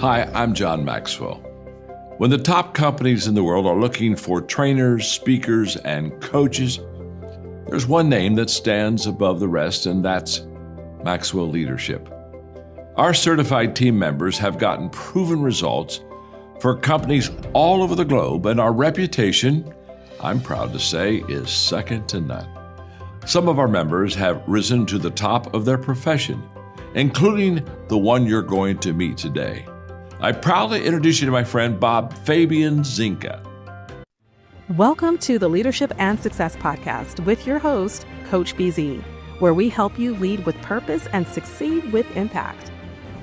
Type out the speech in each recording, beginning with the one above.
Hi, I'm John Maxwell. When the top companies in the world are looking for trainers, speakers, and coaches, there's one name that stands above the rest, and that's Maxwell Leadership. Our certified team members have gotten proven results for companies all over the globe, and our reputation, I'm proud to say, is second to none. Some of our members have risen to the top of their profession, including the one you're going to meet today. I proudly introduce you to my friend Bob Fabian Zinka. Welcome to the Leadership and Success Podcast with your host, Coach BZ, where we help you lead with purpose and succeed with impact.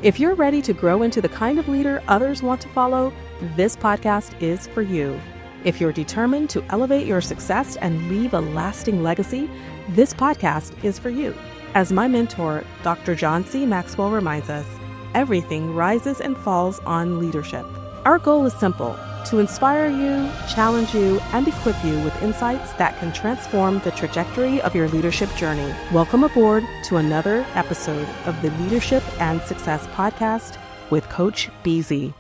If you're ready to grow into the kind of leader others want to follow, this podcast is for you. If you're determined to elevate your success and leave a lasting legacy, this podcast is for you. As my mentor, Dr. John C. Maxwell reminds us, everything rises and falls on leadership. Our goal is simple: to inspire you, challenge you, and equip you with insights that can transform the trajectory of your leadership journey. Welcome aboard to another episode of the Leadership and Success Podcast with Coach BZ.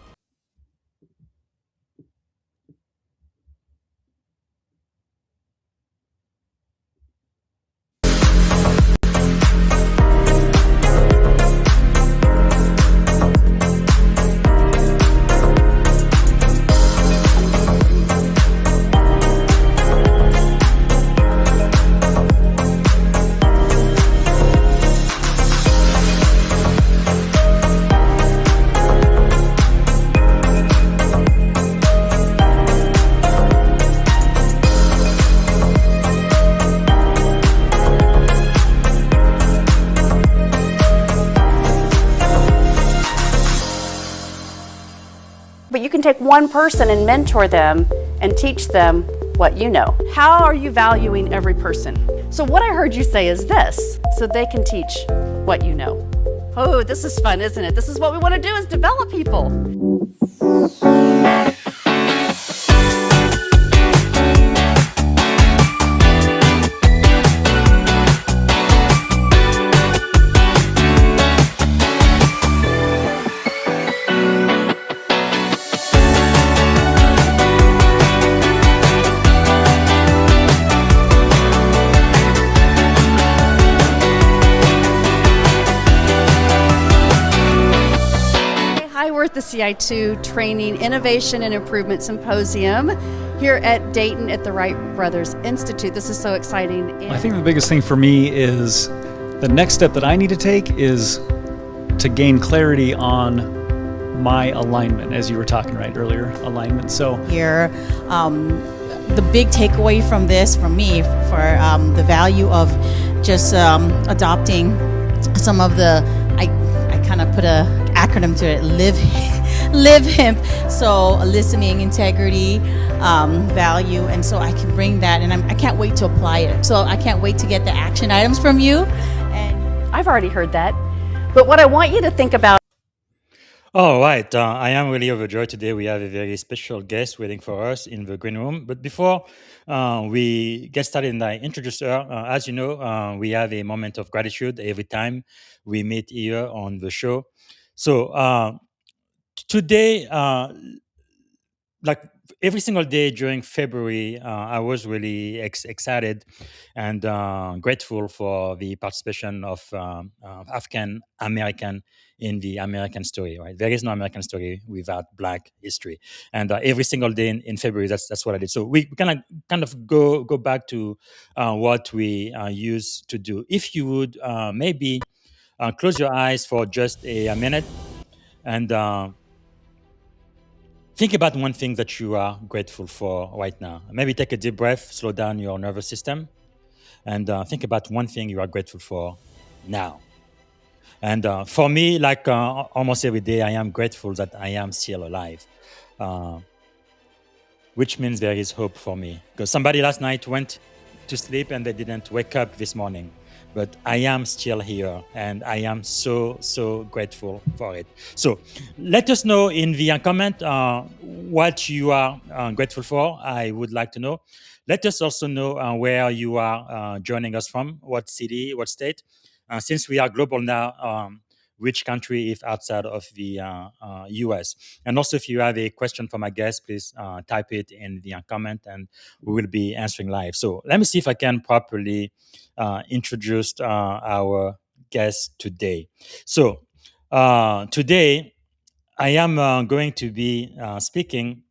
But you can take one person and mentor them and teach them what you know. How are you valuing every person? So what I heard you say is this, so they can teach what you know. Oh, this is fun, isn't it? This is what we want to do, is develop people. We're at the CI2 Training, Innovation, and Improvement Symposium here at Dayton at the Wright Brothers Institute. This is so exciting. I think the biggest thing for me is the next step that I need to take is to gain clarity on my alignment, as you were talking right earlier, alignment. So here, the big takeaway from this, from me, for the value of just adopting some of the, I kind of put a acronym to it, live hemp. So listening, integrity, value, and so I can bring that, and I can't wait to apply it. So I can't wait to get the action items from you. And I've already heard that, but what I want you to think about. All right, I am really overjoyed today. We have a very special guest waiting for us in the green room. But before we get started and I introduce her, as you know, we have a moment of gratitude every time we meet here on the show. So today, like every single day during February, I was really excited and grateful for the participation of African American in the American story. Right, there is no American story without Black history, and every single day in February, that's what I did. So we kind of go back to what we used to do. If you would maybe close your eyes for just a minute and think about one thing that you are grateful for right now. Maybe take a deep breath, slow down your nervous system, and think about one thing you are grateful for now. And for me, like almost every day, I am grateful that I am still alive, which means there is hope for me. Because somebody last night went to sleep and they didn't wake up this morning. But I am still here, and I am so grateful for it. So let us know in the comment what you are grateful for. I would like to know. Let us also know where you are joining us from, what city, what state. Since we are global now, which country if outside of the US. And also, if you have a question for my guest, please type it in the comment and we will be answering live. So let me see if I can properly introduce our guest today. So today I am going to be speaking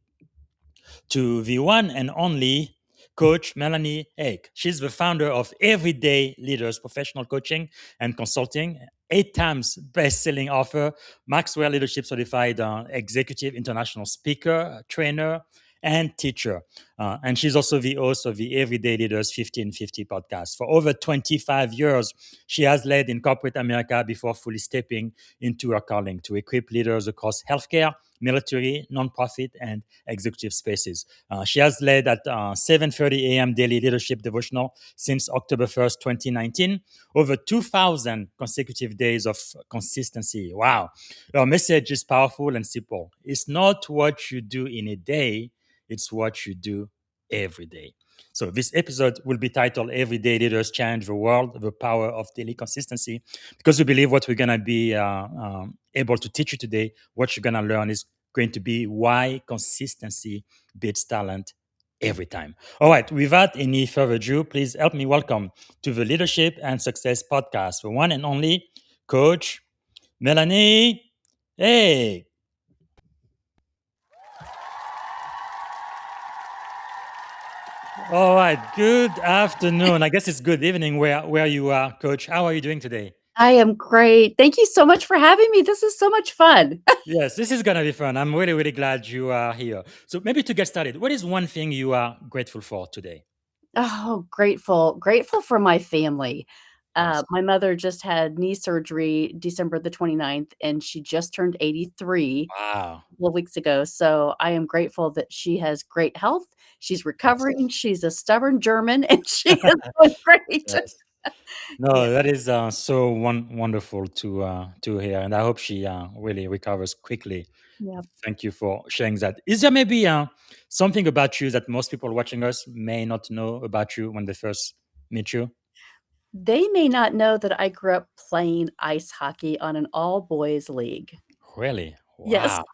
to the one and only coach Melahni Ake. She's the founder of Everyday Leaders Professional Coaching and Consulting, 8 times best-selling author, Maxwell Leadership Certified Executive International Speaker, Trainer, and teacher. And she's also the host of the Everyday Leaders 1550 podcast. For over 25 years, she has led in corporate America before fully stepping into her calling to equip leaders across healthcare, military, nonprofit, and executive spaces. She has led at 7:30 a.m. daily leadership devotional since October 1st, 2019. Over 2,000 consecutive days of consistency. Wow. Her message is powerful and simple. It's not what you do in a day, it's what you do every day. So this episode will be titled Everyday Leaders Change the World, the Power of Daily Consistency, because we believe what we're going to be able to teach you today, what you're going to learn is going to be why consistency beats talent every time. All right, without any further ado, please help me welcome to the Leadership and Success Podcast, the one and only Coach Melahni Ake. All right, good afternoon. I guess it's good evening where you are, Coach. How are you doing today? I am great. Thank you so much for having me. This is so much fun. Yes, this is going to be fun. I'm really, really glad you are here. So maybe to get started, what is one thing you are grateful for today? Oh, grateful for my family. Yes. My mother just had knee surgery December the 29th, and she just turned 83 Wow. a couple of weeks ago. So I am grateful that she has great health. She's Yes. recovering. She's a stubborn German, and she is doing great. Yes. Yeah, No, that is so wonderful to hear, and I hope she really recovers quickly. yeah. Thank you for sharing that. Is there maybe something about you that most people watching us may not know about you when they first meet you? They may not know that I grew up playing ice hockey on an all-boys league. Really? Yes. Wow,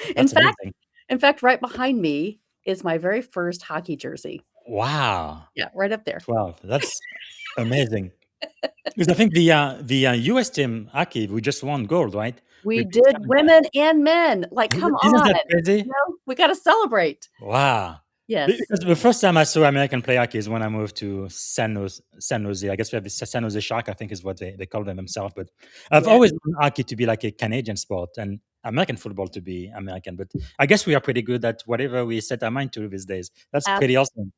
In that's fact amazing. in fact, right behind me is my very first hockey jersey. Wow, Yeah, right up there. 12. That's amazing. Because I think the US team, Aki, we just won gold, right? We We beat did Canada. women and men. Like, come Isn't on, that crazy? we gotta celebrate. Wow. Yes. Because the first time I saw American play hockey is when I moved to San Jose. San Jose. I guess we have the San Jose Shark, I think is what they call them themselves. But I've Yeah, always known hockey to be like a Canadian sport and American football to be American. But I guess we are pretty good at whatever we set our mind to these days. That's ab pretty awesome.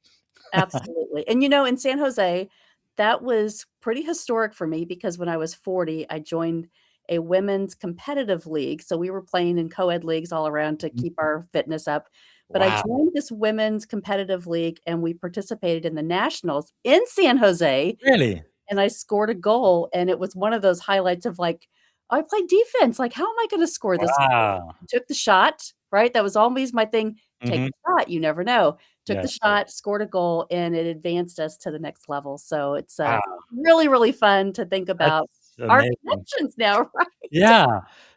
absolutely. And, in San Jose, that was pretty historic for me because when I was 40, I joined a women's competitive league. So we were playing in co-ed leagues all around to keep our fitness up. But I Wow. joined this women's competitive league and we participated in the nationals in San Jose. Really? And I scored a goal, and it was one of those highlights of, like, "Oh, I played defense, like, how am I gonna score this goal?" Wow. Took the shot, right? That was always my thing, take Hmm. the shot, you never know. Took the Yes. shot, scored a goal, and it advanced us to the next level, so it's, Wow. really, really fun to think about That's our amazing. connections now, right? Yeah,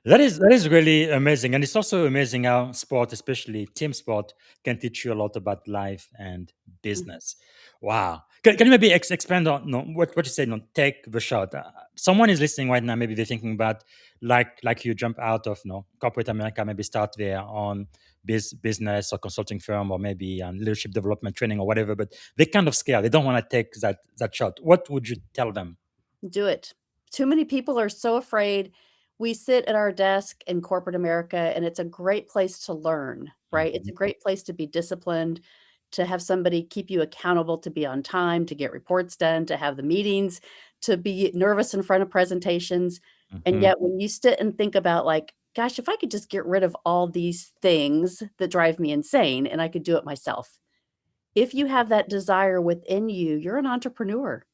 that is really amazing, and it's also amazing how sport, especially team sport, can teach you a lot about life and Mhm. business. Wow, can you maybe expand on what you said? No, take the shot. Someone is listening right now. Maybe they're thinking about like you jump out of corporate America, maybe start their own business or consulting firm, or maybe leadership development training or whatever. But they're kind of scared. They don't want to take that shot. What would you tell them? Do it. Too many people are so afraid. We sit at our desk in corporate America, and it's a great place to learn, right? It's Mhm. a great place to be disciplined, to have somebody keep you accountable, to be on time, to get reports done, to have the meetings, to be nervous in front of presentations. And Mhm. yet, when you sit and think about, like, gosh, if I could just get rid of all these things that drive me insane and I could do it myself. If you have that desire within you, you're an entrepreneur.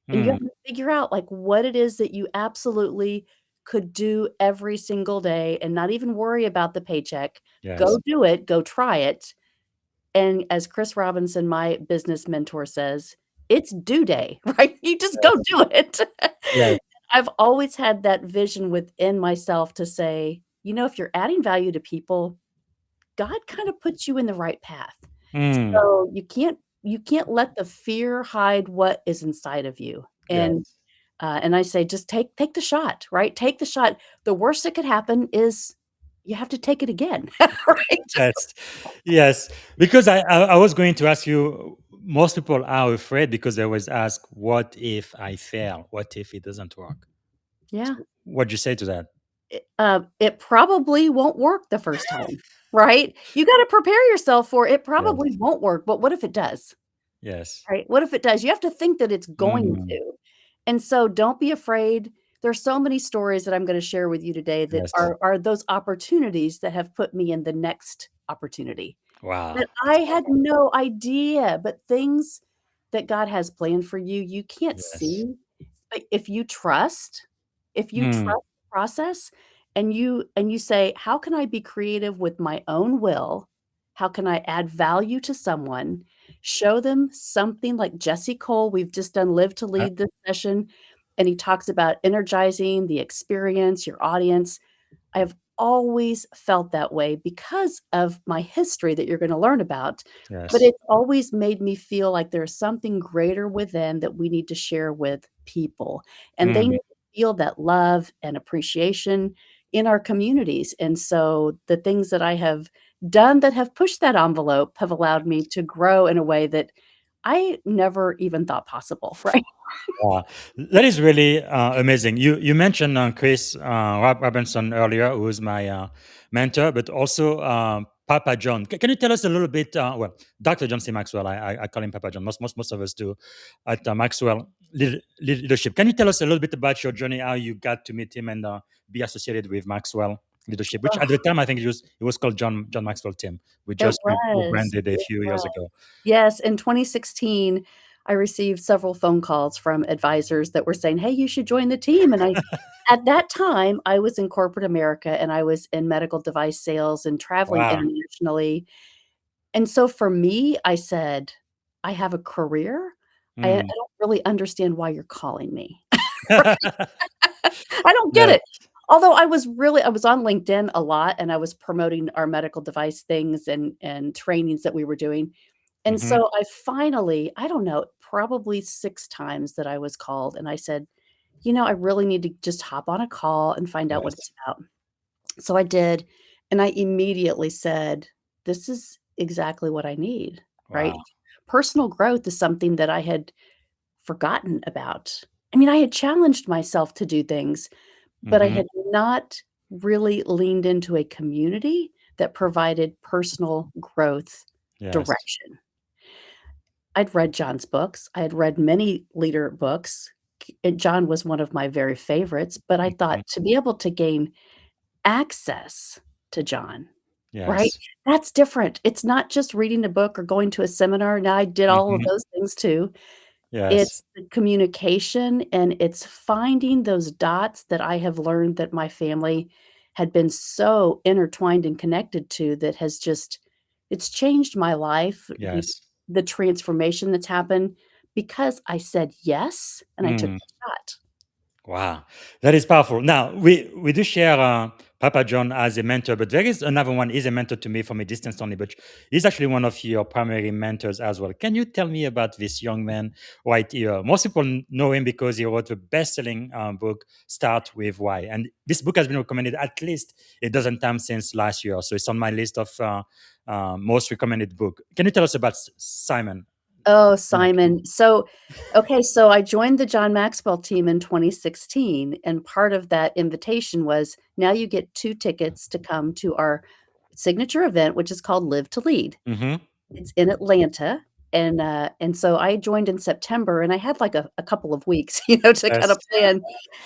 And you Hmm. have to figure out, like, what it is that you absolutely could do every single day and not even worry about the paycheck. Go Yes. do it, go try it, and as Chris Robinson, my business mentor says, "It's due day," right? You just go Yes. do it. Yes. I've always had that vision within myself to say, if you're adding value to people, God kind of puts you in the right path. Mm, So you can't let the fear hide what is inside of you. yes. And I say, just take the shot, right? Take the shot. The worst that could happen is you have to take it again, right? Yes, yes. Because I was going to ask you. Most people are afraid because they always ask, "What if I fail? What if it doesn't work?" Yeah. What'd you say to that? It probably won't work the first time, right? You got to prepare yourself for it. Probably Yes, won't work, but what if it does? yes, Right? What if it does? You have to think that it's going mm, to. And so don't be afraid. There's so many stories that I'm going to share with you today that yes. are those opportunities that have put me in the next opportunity Wow, that I that's had powerful. no idea, but things that God has planned for you, you can't Yes. see. But if you trust Mm, the process and you say, "How can I be creative with my own will? How can I add value to someone?" Show them something like Jesse Cole, we've just done Live to uh, Lead this session, and he talks about energizing the experience, your audience. I have always felt that way because of my history that you're gonna learn about, but yes. it's always made me feel like there's something greater within that we need to share with people, and they need Mm, to feel that love and appreciation in our communities, and so the things that I have done that have pushed that envelope have allowed me to grow in a way that I never even thought possible, right? wow, that is really amazing. You mentioned Chris Robinson earlier, who is my mentor, but also Papa John. Can you tell us a little bit? Well, Dr. John C. Maxwell, I call him Papa John. Most of us do at Maxwell Leadership. Can you tell us a little bit about your journey, how you got to meet him and be associated with Maxwell Leadership, which at the time I think it was called John Maxwell Team. We It just was, rebranded a it few years was. ago. Yes, in 2016, I received several phone calls from advisors that were saying, "Hey, you should join the team." And at that time, I was in corporate America and I was in medical device sales and traveling Wow. internationally. And so for me, I said, "I have a career. I Mm. don't really understand why you're calling me." Right? I don't get Yes. it. Although I was on LinkedIn a lot and I was promoting our medical device things and trainings that we were doing. And Mhm. so I finally, I don't know, probably 6 times that I was called and I said, I really need to just hop on a call and find out what Yes. it's about." So I did, and I immediately said, "This is exactly what I need," right? Wow. Personal growth is something that I had forgotten about. I mean, I had challenged myself to do things, but I Mhm. had not really leaned into a community that provided personal growth Yes. direction. I'd read John's books. I had read many leader books. And John was one of my very favorites, but I thought Mhm. to be able to gain access to John, right? Yes. That's different. It's not just reading a book or going to a seminar. Now I did all of Mhm. those things too. Yes. It's the communication and it's finding those dots that I have learned that my family had been so intertwined and connected to that has just it's changed my life, Yes. the transformation that's happened because I said yes and I took Mm. the shot. Wow, that is powerful. Now we do share Papa John as a mentor, but there is another one. He's a mentor to me from a distance only, but he's actually one of your primary mentors as well. Can you tell me about this young man right here? Most people know him because he wrote the best-selling book "Start with Why," and this book has been recommended at least a dozen times since last year. So it's on my list of most recommended book. Can you tell us about Simon? Oh, Sinek? Simon. So I joined the John Maxwell team in 2016, and part of that invitation was, now you get 2 tickets to come to our signature event, which is called Live to Lead. Mm-hmm. It's in Atlanta, and so I joined in September, and I had, like, a couple of weeks, to Yes. kinda plan,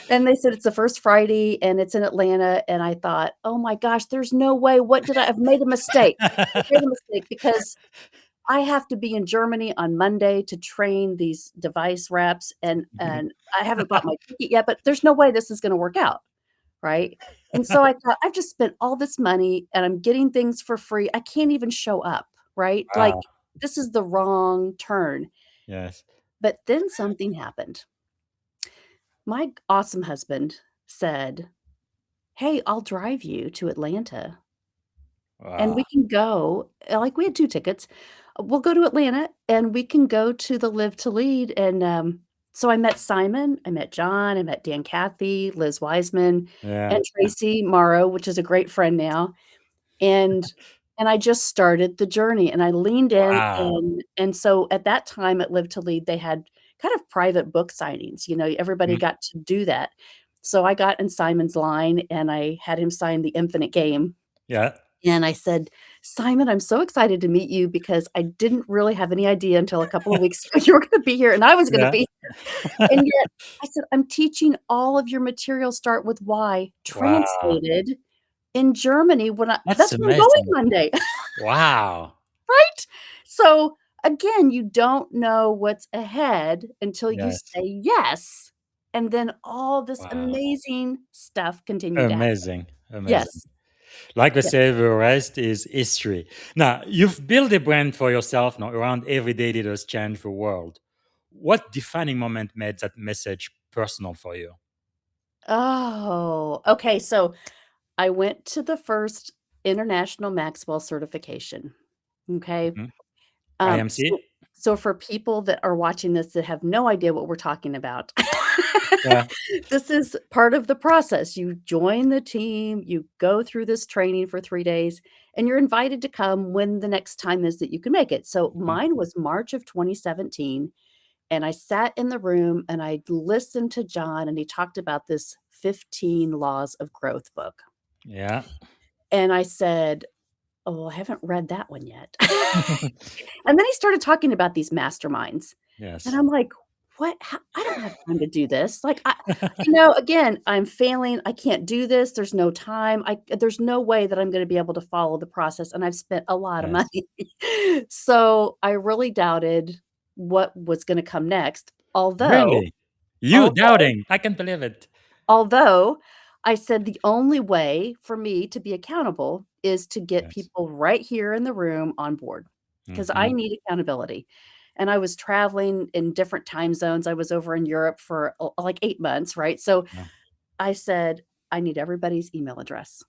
and they said, "It's the first Friday, and it's in Atlanta," and I thought, "Oh my gosh, there's no way. I've made a mistake. I've made a mistake because I have to be in Germany on Monday to train these device reps, and Mhm. and I haven't bought my ticket yet, but there's no way this is gonna work out, right?" And so I thought, "I've just spent all this money, and I'm getting things for free. I can't even show up, right? Like, Wow. this is the wrong turn." Yes. But then something happened. my awesome husband said, "Hey, I'll drive you to Atlanta and we Wow. can go." Like we had 2 tickets. We'll go to Atlanta and we can go to the Live to Lead. And so I met Simon, I met John, I met Dan Cathy, Liz Wiseman, Yeah. and Tracy Morrow, which is a great friend now. And I just started the journey and I leaned in. Wow. And so at that time at Live to Lead, they had kind of private book signings, everybody Mhm. got to do that. So I got in Simon's line and I had him sign The Infinite Game. Yeah. And I said, "Simon, I'm so excited to meet you because I didn't really have any idea until a couple of weeks ago you were gonna be here and I was gonna Yeah. be here. And yet," I said, "I'm teaching all of your materials start with why, Wow. translated in Germany when That's that's where I'm going amazing. Monday." Wow. Right? So, again, you don't know what's ahead until you Yes. say yes, and then all this Wow. amazing stuff continued to happen. Amazing. Amazing. Yes, Like I yes. say, the rest is history. Now, you've built a brand for yourself now around everyday leaders change the world. What defining moment made that message personal for you? Oh, okay, so I went to the first international Maxwell certification, okay? Mhm. Um, IMC? so so for people that are watching this that have no idea what we're talking about, Yeah. this is part of the process. You join the team, you go through this training for 3 days, and you're invited to come when the next time is that you can make it. So Mhm. mine was March of 2017, and I sat in the room and I listened to John, and he talked about this 15 Laws of Growth book. Yeah. And I said, "Oh, I haven't read that one yet." And then he started talking about these masterminds, and Yes. I'm like, "What? Ho I don't have time to do this." Like, again, I'm failing, I can't do this, there's no time, there's no way that I'm gonna be able to follow the process, and I've spent a lot of Yes. money. So, I really doubted what was gonna come next, Really? You although doubting? I can't believe it. Although, I said the only way for me to be accountable is to get Yes. people right here in the room on board, because I Mhm. need accountability. And I was traveling in different time zones. I was over in Europe for, like, 8 months, right? So, Yeah. I said, "I need everybody's email address."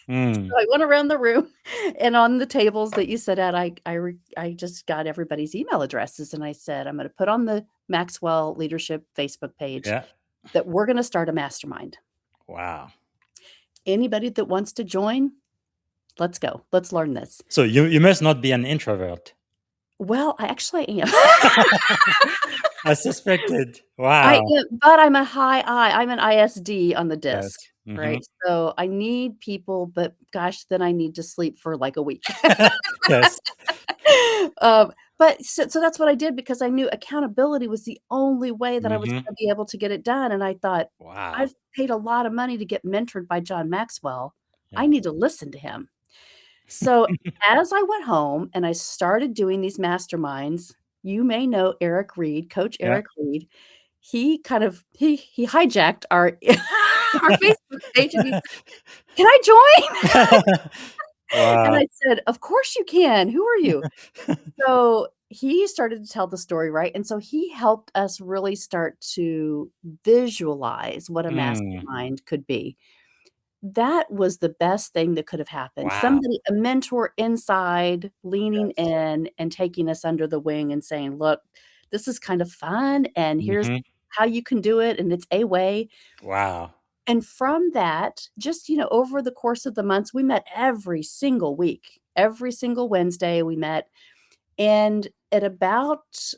Mm. So I went around the room, and on the tables that you sit at, I just got everybody's email addresses, and I said, "I'm gonna put on the Maxwell Leadership Facebook page Yeah. that we're gonna start a mastermind. Wow. Anybody that wants to join, let's go. Let's learn this." So you must not be an introvert. Well, I actually am. I suspected. I Wow. am, but I'm a high I. I'm an ISD on the Yes. disc, Mhm. right? So I need people, but gosh, then I need to sleep for like a week. Yes. But so that's what I did because I knew accountability was the only way that I was Mhm. gonna be able to get it done, and I thought, Wow. "I've paid a lot of money to get mentored by John Maxwell. I Yes. need to listen to him." So, as I went home and I started doing these masterminds, you may know Eric Reed, Coach Yeah. Eric Reed. He kind of he hijacked our our Facebook page and he said, "Can I join?" And Wow. I said, "Of course you can. Who are you?" So, he started to tell the story, right? And so he helped us really start to visualize what a Mm. mastermind could be. That was the best thing that could have happened. Wow. Somebody, a mentor inside, leaning Yes. in and taking us under the wing and saying, "Look, this is kind of fun, and here's Mhm. how you can do it, and it's a way." Wow. And from that, just, over the course of the months, we met every single week. Every single Wednesday we met, and at about,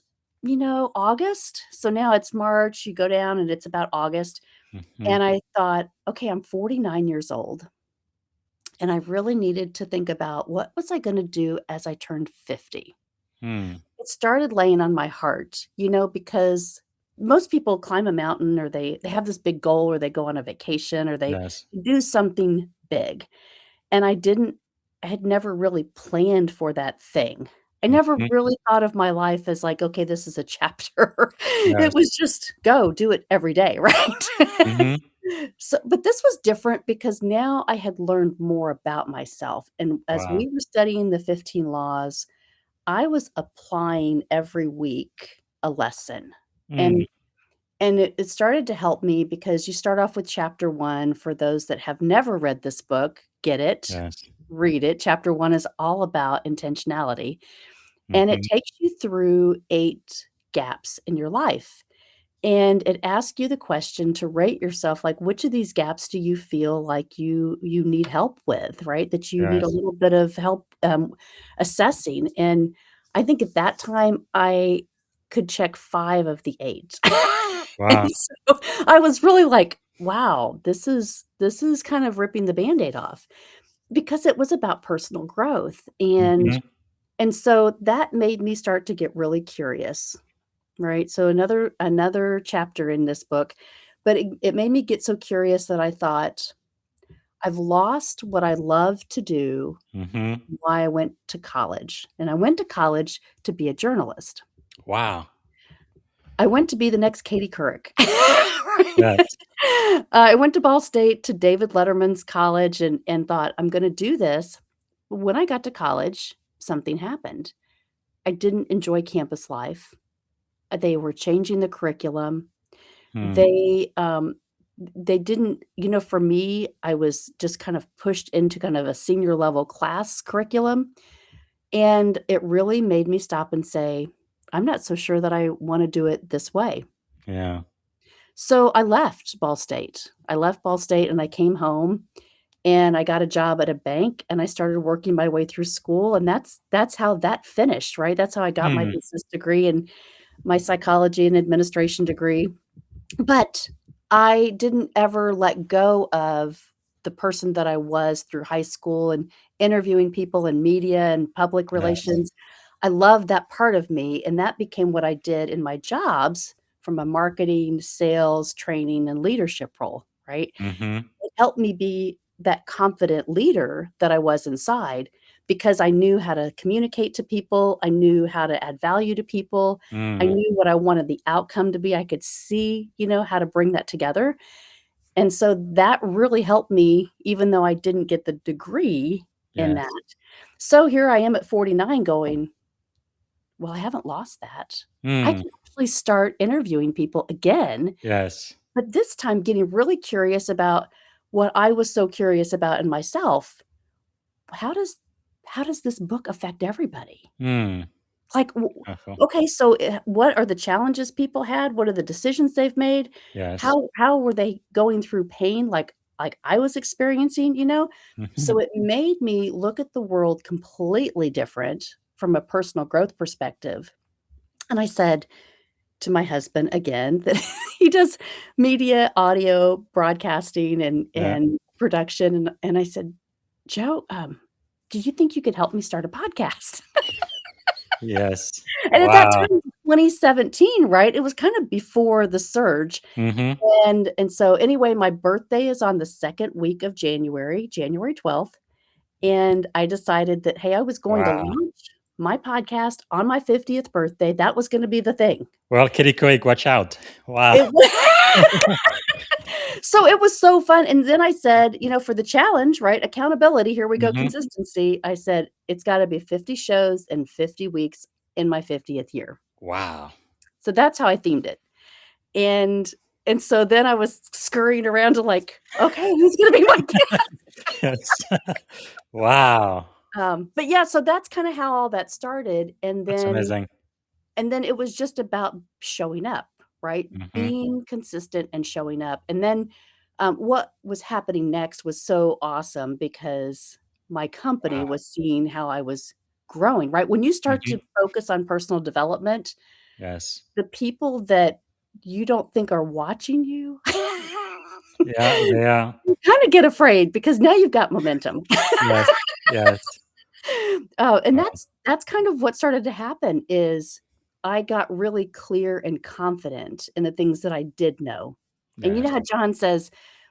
August, so now it's March, you go down and it's about August, Mhm. and I thought, "Okay, I'm 49 years old. And I really needed to think about what was I gonna do as I turned 50." Mm. It started laying on my heart, because most people climb a mountain or they have this big goal or they go on a vacation or they Yes. do something big, and I had never really planned for that thing. I never Mhm. really thought of my life as like, "Okay, this is a chapter." It Yes. was just go, do it every day, right? Mhm. So but this was different because now I had learned more about myself, and as Wow. we were studying the 15 laws, I was applying every week a lesson, and Mm. And it started to help me because you start off with chapter 1 for those that have never read this book, get it, Yes. read it. Chapter 1 is all about intentionality, and it Mhm. takes you through 8 gaps in your life. And it asks you the question to rate yourself, like, which of these gaps do you feel like you need help with, right? That you need a Yes. little bit of help, assessing, and I think at that time, I could check 5 of the 8. And Wow. so, I was really like, "Wow, this is kind of ripping the Band-Aid off," because it was about personal growth, Mhm. and so that made me start to get really curious. Right, so another chapter in this book, but it made me get so curious that I thought, "I've lost what I love to do, Mhm. why I went to college," and I went to college to be a journalist. Wow. I went to be the next Katie Couric. Yes. I went to Ball State to David Letterman's college and thought, "I'm gonna do this." When I got to college, something happened. I didn't enjoy campus life. They were changing the curriculum. Mm. They didn't for me, I was just kind of pushed into kind of a senior level class curriculum, and it really made me stop and say, "I'm not so sure that I wanna do it this way." Yeah. So, I left Ball State. I left Ball State and I came home, and I got a job at a bank, and I started working my way through school, and that's how that finished, right? That's how I got my Mm. business degree and my psychology and administration degree. But I didn't ever let go of the person that I was through high school and interviewing people in media and public Yes. relations. I loved that part of me, and that became what I did in my jobs from a marketing, sales, training, and leadership role, right? Mhm. It helped me be that confident leader that I was inside because I knew how to communicate to people, I knew how to add value to people, I Mm. knew what I wanted the outcome to be, I could see, how to bring that together, and so that really helped me even though I didn't get the degree in that. Yes. So here I am at 49 going, "Well, I haven't lost that. I Mm. can actually start interviewing people again." Yes. But this time getting really curious about what I was so curious about in myself. How does how does this book affect everybody? Mm. Like, Powerful. okay, so, what are the challenges people had? What are the decisions they've made? Yes. How were they going through pain like I was experiencing, you know? So Mhm. it made me look at the world completely different from a personal growth perspective. And I said to my husband again that he does media, audio, broadcasting, and Yeah. production, and I said, "Joe, do you think you could help me start a podcast?" Yes. And at that Wow. time, 2017, right? It was kind of before the surge, Mhm. and so anyway, my birthday is on the 2nd week of January, January 12th, and I decided that, hey, I was going to Wow. launch my podcast on my 50th birthday. That was gonna be the thing. Well, Kitty Koik, watch out. Wow. It wa So it was so fun, and then I said, for the challenge, right, accountability, here we go, Mhm. consistency. I said, "It's gotta be 50 shows in 50 weeks in my 50th year." Wow. So that's how I themed it, and and so then I was scurrying around to like, "Okay, who's gonna be my guest?" Yes. Wow. But yeah, so that's kinda how all that started, That's amazing. and then it was just about showing up, right? Mhm. Being consistent and showing up. And then what was happening next was so awesome because my company Wow. was seeing how I was growing, right? When you start to Mhm. focus on personal development, Yes. the people that you don't think are watching you, Yeah, they are. you kind of get afraid because now you've got momentum. Yes. Yes. Oh, and Wow. that's kind of what started to happen is I got really clear and confident in the things that I did know. And you know Yes. how John says,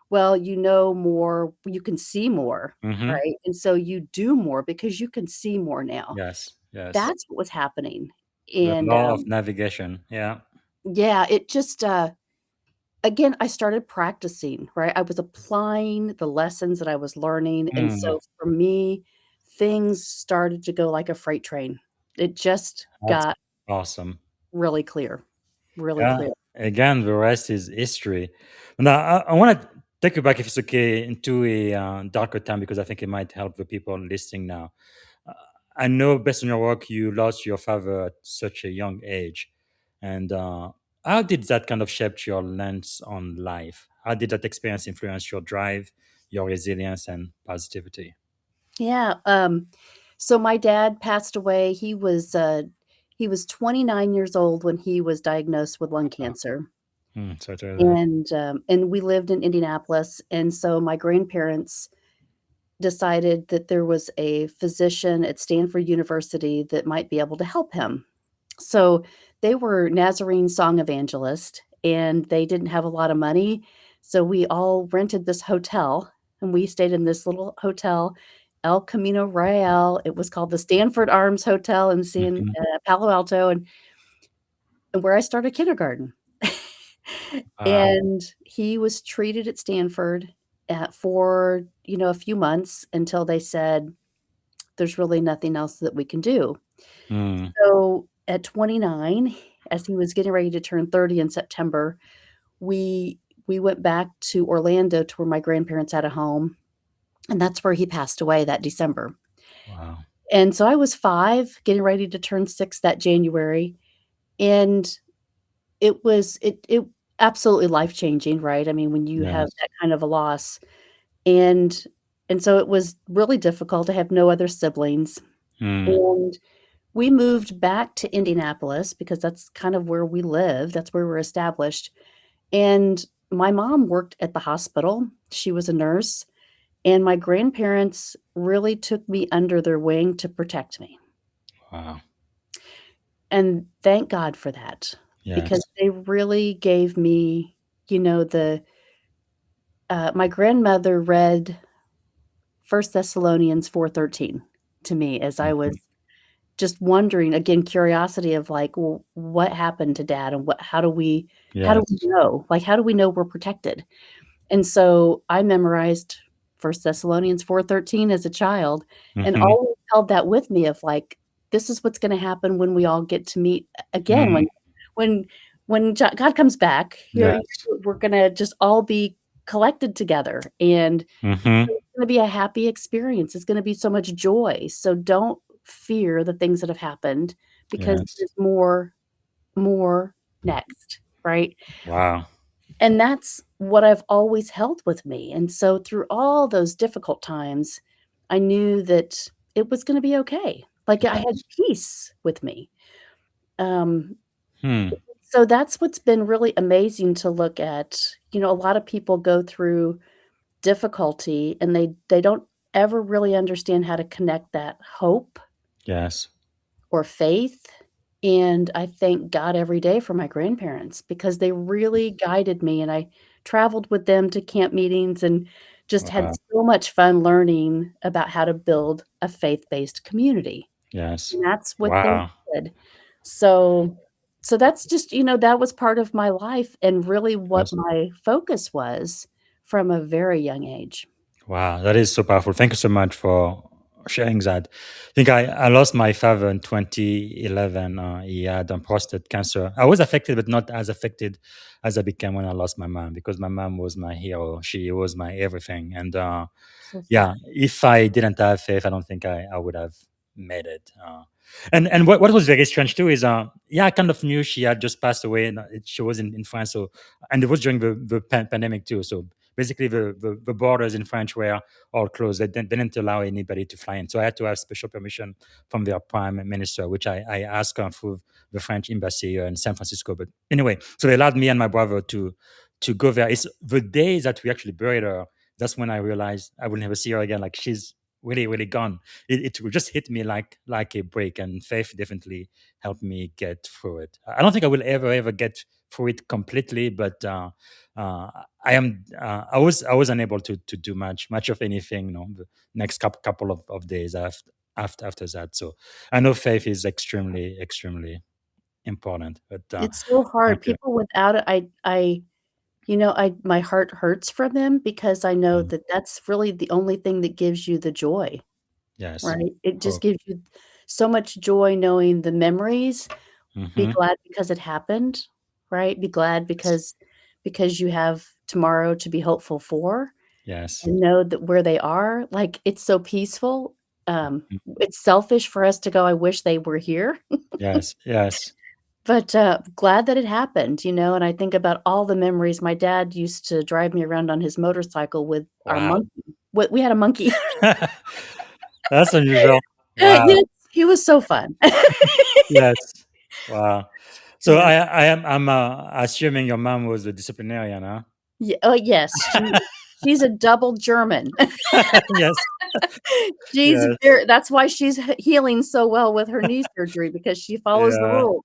"Well, you know more, you can see more," Mhm. right? And so you do more because you can see more now. Yes. Yes. That's what was happening. The And, law of navigation. Yeah. yeah, it just, again, I started practicing, right? I was applying the lessons that I was learning, and Mm. so for me, things started to go like a freight train. It just That's got awesome. really clear, really Yeah. clear. Again, the rest is history. Now, I want to take you back, if it's okay, into a darker time because I think it might help the people listening now. Uh, I know, based on your work, you lost your father at such a young age, and how did that kind of shape your lens on life? How did that experience influence your drive, your resilience, and positivity? Yeah. So my dad passed away. He was 29 years old when he was diagnosed with lung cancer. Sorry to hear that. And we lived in Indianapolis, and so my grandparents decided that there was a physician at Stanford University that might be able to help him. So they were Nazarene song evangelist, and they didn't have a lot of money, so we all rented this hotel, and we stayed in this little hotel, El Camino Real. It was called the Stanford Arms Hotel in Mhm. Palo Alto, and where I started kindergarten. Wow. And he was treated at Stanford, for, a few months until they said, "There's really nothing else that we can do." Mm. So, at 29, as he was getting ready to turn 30 in September, we we went back to Orlando to where my grandparents had a home, and that's where he passed away that December. Wow. And so I was 5, getting ready to turn 6 that January, and it absolutely life-changing, right? I mean, when you have Yes. that kind of a loss, and and so it was really difficult. I have no other siblings, Mm. and we moved back to Indianapolis because that's kind of where we live, that's where we're established, and my mom worked at the hospital, she was a nurse, and my grandparents really took me under their wing to protect me, Wow. and thank God for that, because Yes. they really gave me, the my grandmother read First Thessalonians 4:13 to me as I was Mhm. just wondering, again, curiosity of like, "Well, what happened to dad and what how do we Yes. know? Like, how do we know we're protected?" And so I memorized First Thessalonians 4:13 as a child and Mhm. always held that with me of like, this is what's gonna happen when we all get to meet again, Mm. when God comes back, Yes. we're gonna just all be collected together, and Mhm. it's gonna be a happy experience, it's gonna be so much joy, so don't fear the things that have happened because Yes. there's more next, right? Wow. And that's what I've always held with me, and so through all those difficult times, I knew that it was gonna be okay. Like, I had Yes. peace with me. Um, Hmm. so that's what's been really amazing to look at. A lot of people go through difficulty, and they don't ever really understand how to connect that hope Yes. or faith, and I thank God every day for my grandparents because they really guided me, and I traveled with them to camp meetings and just had Wow. so much fun learning about how to build a faith-based community, Yes. and that's what they Wow. did. So that's just that was part of my life and really what Yes. my focus was from a very young age. Wow, that is so powerful. Thank you so much for sharing that. I think I lost my father in 2011. He had prostate cancer. I was affected, but not as affected as I became when I lost my mom because my mom was my hero. She was my everything. And So sad. yeah, if I didn't have faith, I don't think I would have made it. And what was very strange too is, yeah, I kind of knew she had just passed away, and she was in France. So, and it was during the pandemic too. So basically, the borders in France were all closed. They didn't allow anybody to fly in. So I had to have special permission from their prime minister, which I asked through the French embassy in San Francisco. But anyway, so they allowed me and my brother to go there. It's the day that we actually buried her. That's when I realized I will never see her again. Like she's really, really gone. It just hit me like a break, and faith definitely helped me get through it. I don't think I will ever get through it completely, but I am. I was unable to do much of anything. The next couple of days after that. So I know faith is extremely important. But It's so hard. thank you. People without it, I my heart hurts for them because I know Mm. that that's really the only thing that gives you the joy, Yes. right? It just Hope. gives you so much joy knowing the memories, be Hmm. glad because it happened, right? Be glad because you have tomorrow to be hopeful for, Yes. and know that where they are, like, it's so peaceful. Mm. It's selfish for us to go, "I wish they were here," Yes. Yes. but, glad that it happened, and I think about all the memories. My dad used to drive me around on his motorcycle with our Wow. monkey. We had a monkey. That's unusual. Wow. Yes, he was so fun. Yes. Wow. So Yeah. I'm assuming your mom was a disciplinarian, huh? Oh, yes, she's a double German. Yes. She's Yes. very that's why she's healing so well with her knee surgery because she follows the Yeah. rules.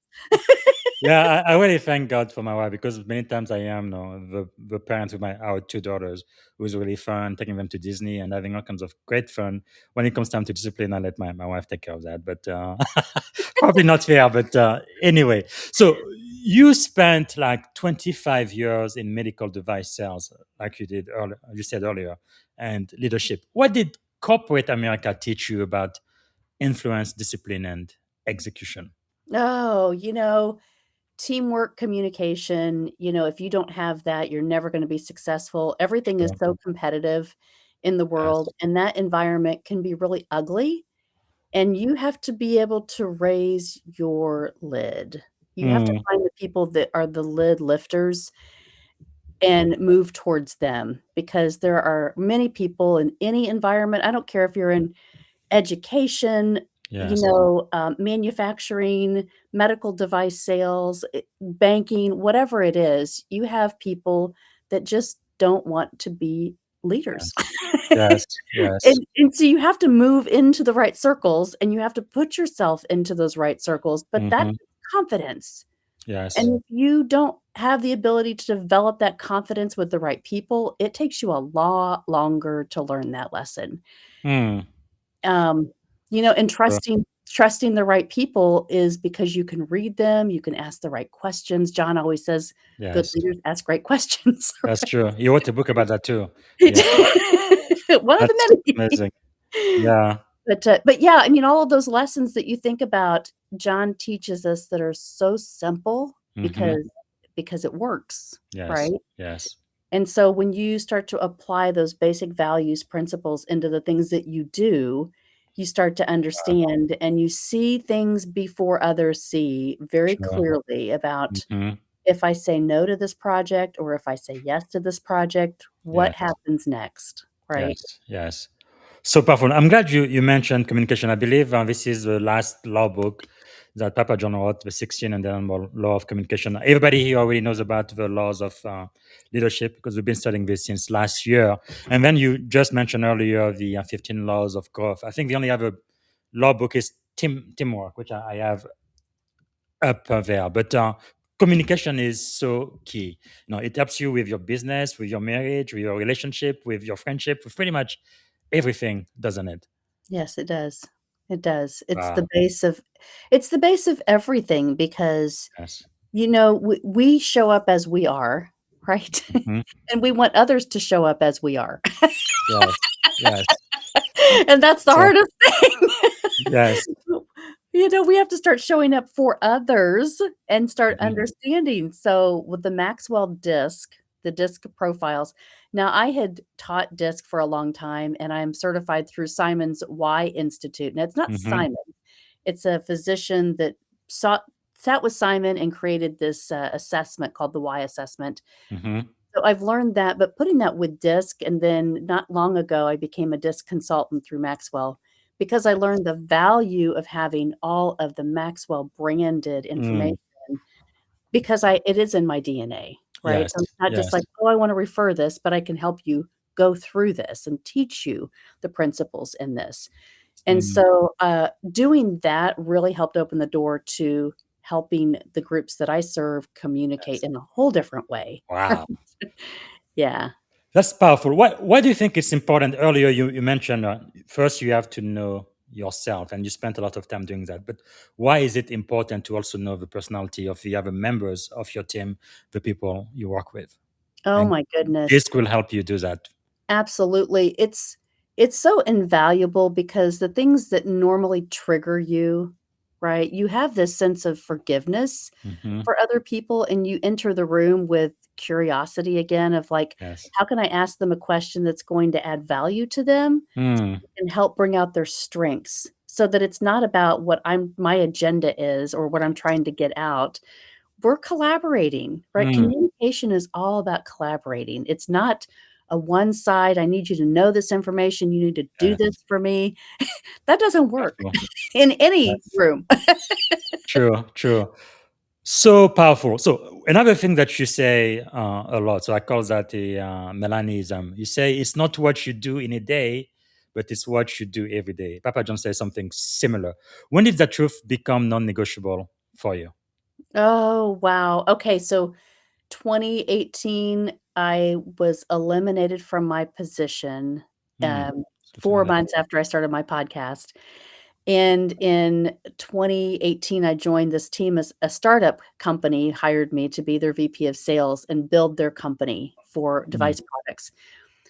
Yeah, I really thank God for my wife because many times I am no the parents with our two daughters it was really fun taking them to Disney and having all kinds of great fun. When it comes time to discipline, I let my wife take care of that. But probably not fair. But anyway, so you spent like 25 years in medical device sales, like you did earlier, you said earlier, and leadership. What did corporate America teach you about influence, discipline, and execution? Oh, teamwork, communication, if you don't have that, you're never gonna be successful. Everything is Sure. so competitive in the world, Yes. and that environment can be really ugly, and you have to be able to raise your lid. You have to Mm, find the people that are the lid lifters and move towards them because there are many people in any environment. I don't care if you're in education, yes. manufacturing, medical device sales, banking, whatever it is, you have people that just don't want to be leaders. Yes. Yes. Yes. And so you have to move into the right circles and you have to put yourself into those right circles, but that Mhm. takes confidence. Yes. And if you don't have the ability to develop that confidence with the right people, it takes you a lot longer to learn that lesson. Mm. Um, and Sure. trusting the right people is because you can read them, you can ask the right questions. John always says, "Good Yes. leaders ask great questions." That's true. You wrote a book about that too. Yeah. One of That's the many. amazing. Yeah. But yeah, I mean, all of those lessons that you think about, John teaches us that are so simple Mhm. because it works, Yes. right? Yes. And so when you start to apply those basic values, principles into the things that you do, you start to understand and you see things before others see very Sure. clearly about Mhm. if I say no to this project or if I say yes to this project, what Yes. happens next, right? Yes. Yes. So powerful. I'm glad you mentioned communication. I believe this is the last law book that Papa John wrote, the 16 and then law of communication. Everybody here already knows about the laws of leadership because we've been studying this since last year. And then you just mentioned earlier the 15 laws of growth. I think the only other law book is teamwork, which I have up there. But communication is so key. It helps you with your business, with your marriage, with your relationship, with your friendship, with pretty much everything, doesn't it? Yes, it does. It does. Wow. It's the base of everything because, Yes. we show up as we are, right? Mhm. And we want others to show up as we are. Yes. Yes. And that's the So hardest thing. yes. We have to start showing up for others and start Mhm. understanding. So with the Maxwell disc, the disc profiles. Now I had taught disc for a long time and I'm certified through Simon's Y Institute. Now it's not Mhm. Simon. It's a physician that sat with Simon and created this assessment called the Y assessment. Mhm. So I've learned that, but putting that with DISC, and then not long ago, I became a DISC consultant through Maxwell because I learned the value of having all of the Maxwell branded Mm. information because it is in my DNA, right? Yes. So it's not just Yes. like, "Oh, I wanna refer this," but I can help you go through this and teach you the principles in this. And Mm. so, doing that really helped open the door to helping the groups that I serve communicate Yes. in a whole different way. Wow. Yeah. That's powerful. Why do you think it's important? Earlier, you mentioned first you have to know yourself, and you spent a lot of time doing that. But why is it important to also know the personality of the other members of your team, the people you work with? Oh And my this goodness. will help you do that. Absolutely. It's so invaluable because the things that normally trigger you right? You have this sense of forgiveness Mm-hmm. for other people, and you enter the room with curiosity again of like, Yes. how can I ask them a question that's going to add value to them Mm. and help bring out their strengths so that it's not about what my agenda is or what I'm trying to get out. We're collaborating, right? Mm. Communication is all about collaborating. It's not a one side, I need you to know this information, you need to do Yes. this for me. That doesn't work Powerful. in any Yes. room. True. True. So powerful. So another thing that you say a lot, so I call that a Melanism. You say it's not what you do in a day, but it's what you do every day. Papa John says something similar. When did that truth become non-negotiable for you? Oh, wow. Okay, so 2018, I was eliminated from my position, Hmm. Good to know 4 that. months after I started my podcast. And in 2018, I joined this team as a startup company hired me to be their VP of sales and build their company for Mm. device products.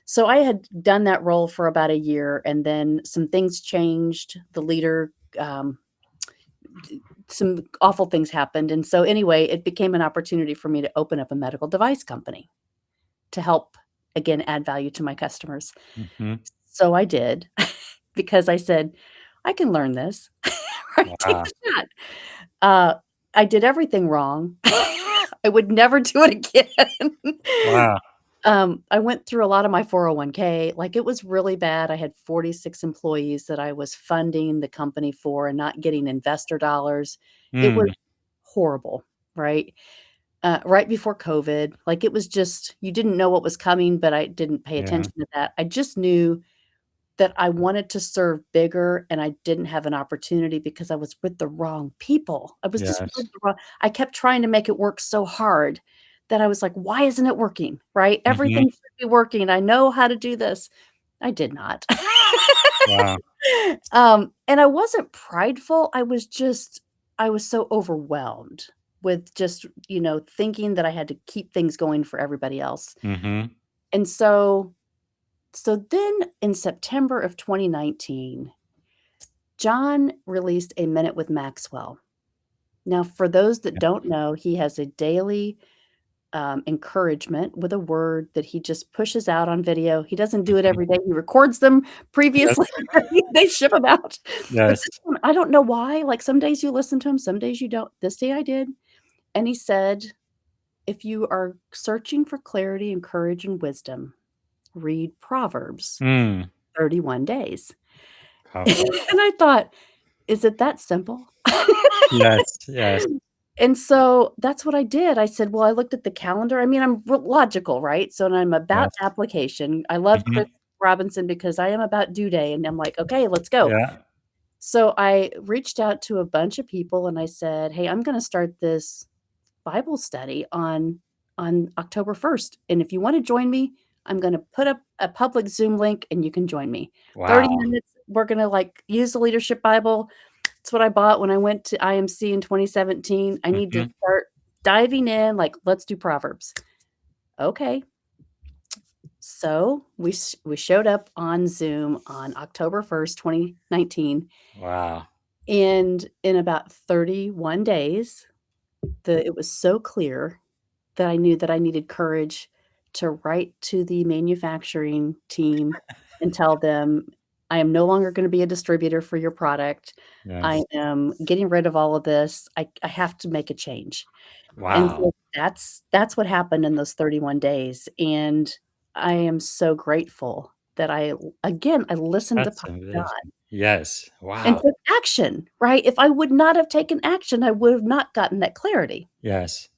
So I had done that role for about a year, and then some things changed. The leader, um, some awful things happened. And so, anyway, it became an opportunity for me to open up a medical device company to help, again, add value to my customers. Mm-hmm. So I did because I said, I can learn this. Right? Take Wow. a shot. Uh, I did everything wrong. I would never do it again. Wow. I went through a lot of my 401k. Like, it was really bad. I had 46 employees that I was funding the company for and not getting investor dollars. It was Mm. horrible, right? Right before COVID, like, it was just you didn't know what was coming, but I didn't pay Yeah. attention to that. I just knew that I wanted to serve bigger, and I didn't have an opportunity because I was with the wrong people. I was just with Yes. the wrong I kept trying to make it work so hard that I was like, "Why isn't it working?" Right? Mm-hmm. Everything should be working. I know how to do this. I did not. Wow. And I wasn't prideful. I was so overwhelmed with just, thinking that I had to keep things going for everybody else. Mm-hmm. And so then in September of 2019, John released A Minute with Maxwell. Now, for those that don't know, he has a daily encouragement with a word that he just pushes out on video. He doesn't do it Mm-hmm. every day. He records them Yes. previously. They ship them out. But Yes. this one, I don't know why. Like, some days you listen to him, some days you don't. This day I did. And he said, if you are searching for clarity and courage and wisdom, read Proverbs Mm. 31 days. Powerful. And I thought, is it that simple? Yes. Yes. And so that's what I did. I said, well, I looked at the calendar. I mean, I'm logical, right? So, and I'm about Yes. application. I love Mm-hmm. Chris Robinson because I am about due day. And I'm like, okay, let's go. Yeah. So I reached out to a bunch of people and I said, hey, I'm going to start this Bible study on October 1st. And if you want to join me, I'm going to put up a public Zoom link and you can join me. 30 Wow. minutes. We're going to use the leadership Bible. It's what I bought when I went to IMC in 2017. I need to Mm-hmm. start diving in, like, let's do Proverbs. Okay. So we showed up on Zoom on October 1st, 2019, Wow. and in about 31 days, it was so clear that I knew that I needed courage to write to the manufacturing team and tell them, "I am no longer gonna be a distributor for your product. I Yes. am getting rid of all of this. I have to make a change." And Wow. so that's what happened in those 31 days, and I am so grateful that I listened to That's Papa amazing. God Yes. and Wow. took action, right? If I would not have taken action, I would have not gotten that clarity. Yes.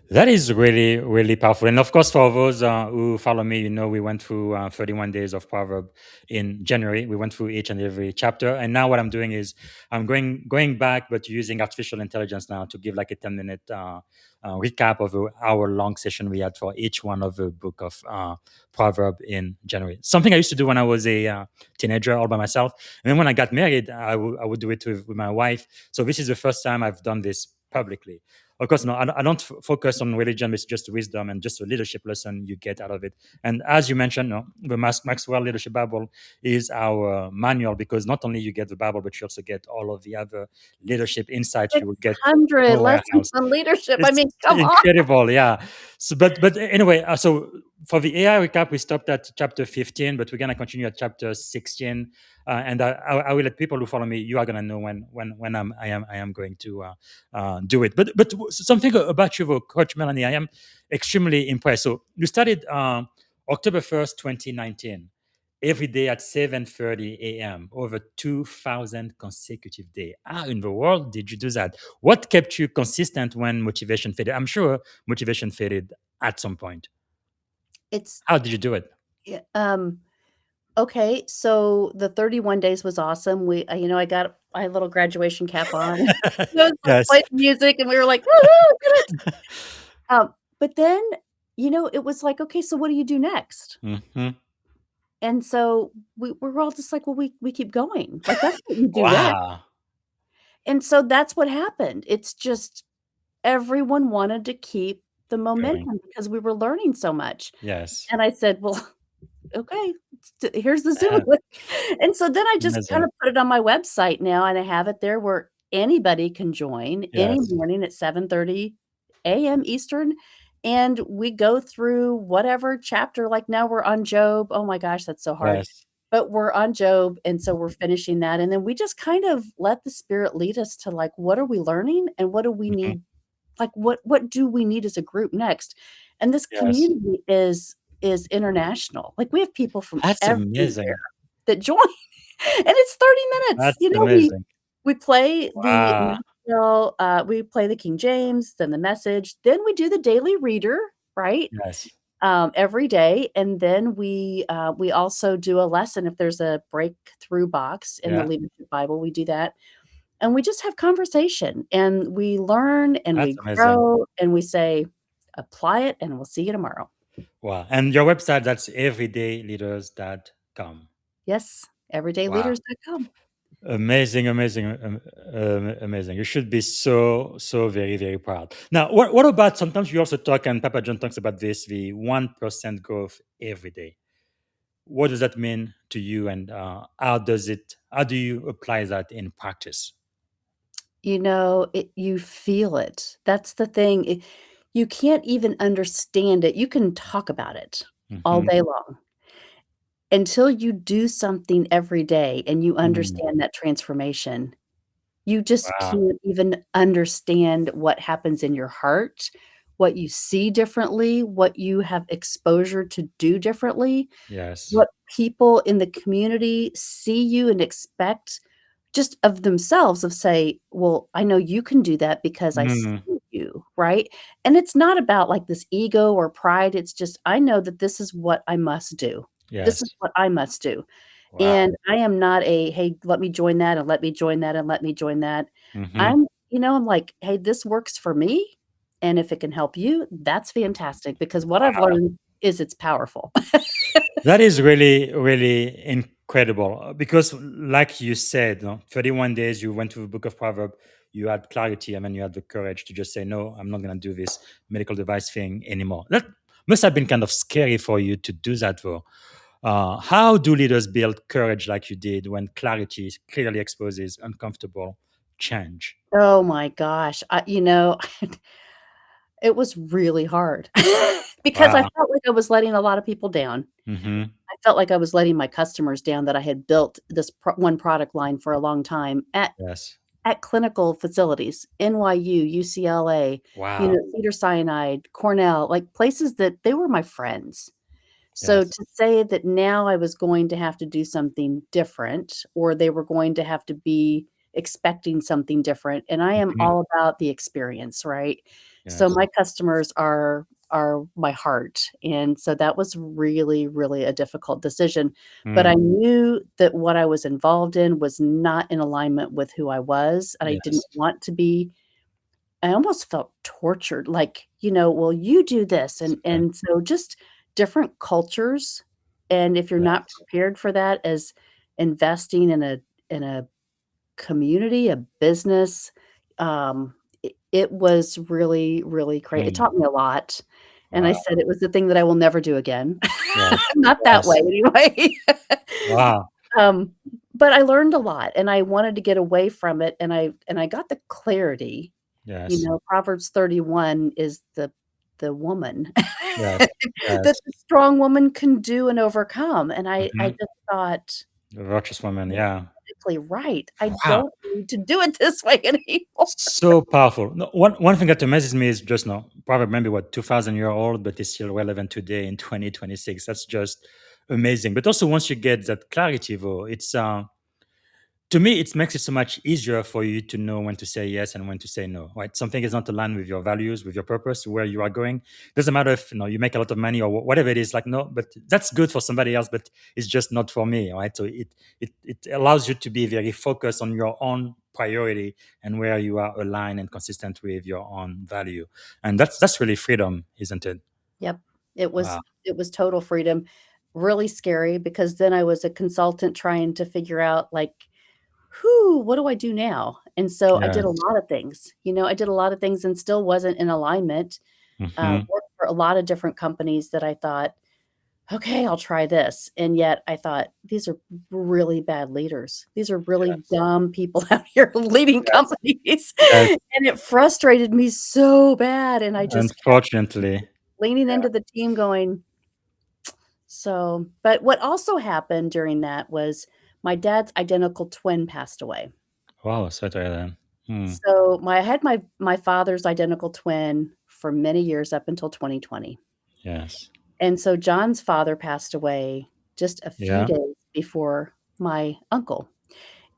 That is really, really powerful. And of course, for those who follow me, we went through 31 days of Proverb in January. We went through each and every chapter. And now what I'm doing is I'm going back, but using artificial intelligence now to give like a 10-minute recap of an hour-long session we had for each one of the book of Proverb in January. Something I used to do when I was a teenager all by myself. And then when I got married, I would do it with my wife. So this is the first time I've done this publicly. Of course, no, I don't focus on religion. It's just wisdom and just a leadership lesson you get out of it. And as you mentioned, no, the Maxwell Leadership Bible is our manual, because not only you get the Bible, but you also get all of the other leadership insights you will get 600 nowhere lessons else. on leadership. I It's mean, come on. incredible, yeah. So, but anyway, so for the AI recap, we stopped at chapter 15, but we're gonna continue at chapter 16, and I will let people who follow me. You are gonna know when I am going to do it. But something about you, though, Coach Melahni, I am extremely impressed. So you started October 1st, 2019. Every day at 7:30 a.m. over 2,000 consecutive days. How in the world did you do that? What kept you consistent when motivation faded? I'm sure motivation faded at some point. It's How did you do it? yeah, okay, so the 31 days was awesome. I got my little graduation cap on. Yes. Played music, and we were like, "Woo-hoo, did it!" But then, it was like, "Okay, so what do you do next?" Hmm. And so we're all just like, "Well, we keep going." Like, that's what you do next. Wow. And so that's what happened. It's just everyone wanted to keep the Going. momentum because we were learning so much. Yes. And I said, "Well, okay, here's the Zoom Uh, link." And so then I just kind amazing. of put it on my website now, and I have it there where anybody can join any Yes. morning at 7:30 AM Eastern, and we go through whatever chapter. Like, now we're on Job. Oh my gosh, that's so hard. Yes. But we're on Job, and so we're finishing that, and then we just kind of let the Spirit lead us to, like, what are we learning and what do we Hmm. need, like, what do we need as a group next? And this Yes. community is international. Like, we have people from That's everywhere amazing. that join, and it's 30 minutes. That's We amazing. play the Wow. Nashville, we play the King James, then the Message, then we do the daily reader, right? Yes. Every day, and then we also do a lesson if there's a breakthrough box in the Yeah. Leadership Bible, we do that, and we just have conversation, and we learn, and we That's amazing. grow, and we say, "Apply it, and we'll see you tomorrow." Wow. And your website, that's everydayleaders.com. Yes, Wow. everydayleaders.com. Amazing, amazing, amazing. You should be so very, very proud. Now, what about sometimes you also talk, and Papa John talks about this, the 1% growth every day. What does that mean to you, and how do you apply that in practice? You feel it. That's the thing. You can't even understand it. You can talk about it all Hmm. day long until you do something every day and you understand that transformation. You just Wow. can't even understand what happens in your heart, what you see differently, what you have exposure to do differently, Yes. what people in the community see you and expect just of themselves, of say, "Well, I know you can do that because I see Mm, you," right? And it's not about, like, this ego or pride, it's just, I know that this is what I must do. This yes. is what I must do. Wow. And I am not a, "Hey, let me join that, and let me join that, and let me join that." Hmm. I'm like, "Hey, this works for me, and if it can help you, that's fantastic," because what I've Wow. learned is it's powerful. That is really, really incredible, because, like you said, 31 days, you went to the book of Proverbs, you had clarity, I mean, you had the courage to just say, no, I'm not going to do this medical device thing anymore. That must have been kind of scary for you to do that, though. How do leaders build courage like you did when clarity clearly exposes uncomfortable change? Oh my gosh, it was really hard because I Wow. felt like I was letting a lot of people down. Hmm. I felt like I was letting my customers down, that I had built this one product line for a long time Yes. at clinical facilities, NYU, UCLA, Wow. Cedars-Sinai, Cornell, like, places that they were my friends. So Yes. to say that now I was going to have to do something different, or they were going to have to be expecting something different, and I am Mhm. all about the experience, right? So Yes. my customers are my heart, and so that was really, really a difficult decision, but I Mm. knew that what I was involved in was not in alignment with who I was, and I didn't Yes. want to be. I almost felt tortured, like, "Well, you do this," Yes. and so just different cultures, and if you're not Yes. prepared for that as investing in a community, a business, it was really, really great. It Mm. taught me a lot, and I Wow. said it was the thing that I will never do again. Yes. Not that way Yes. anyway. Wow. Um, but I learned a lot, and I wanted to get away from it, and I got the clarity. Yes. Proverbs 31 is the woman Yes. that Yes. the strong woman can do and overcome, and I Mhm. just thought, The virtuous woman. "You're Yeah. exactly right. I Wow. don't need to do it this way anymore." So powerful. No, one thing that amazes me is just now, probably maybe what 2,000 year old, but it's still relevant today in 2026. That's just amazing. But also once you get that clarity, though, it's to me, it makes it so much easier for you to know when to say yes and when to say no. Right? Something is not aligned with your values, with your purpose, where you are going. Doesn't matter if you make a lot of money or whatever it is. Like no, but that's good for somebody else, but it's just not for me. Right? So it allows you to be very focused on your own priority and where you are aligned and consistent with your own value. And that's really freedom, isn't it? Yep. It was Wow. it was total freedom. Really scary because then I was a consultant trying to figure out, like, "Whew, what do I do now?" And so I did a Yes. lot of things. I did a lot of things and still wasn't in alignment. Hmm. Worked for a lot of different companies that I thought, "Okay, I'll try this." And yet I thought, "These are really bad leaders. These are really Yes. dumb people out here leading Yes. companies." Yes. And it frustrated me so bad, and I just kept Unfortunately. leaning Yeah. into the team going, but what also happened during that was my dad's identical twin passed away. Wow. So then. Hmm. So I had my father's identical twin for many years up until 2020. Yes. And so John's father passed away just a few Yeah. days before my uncle.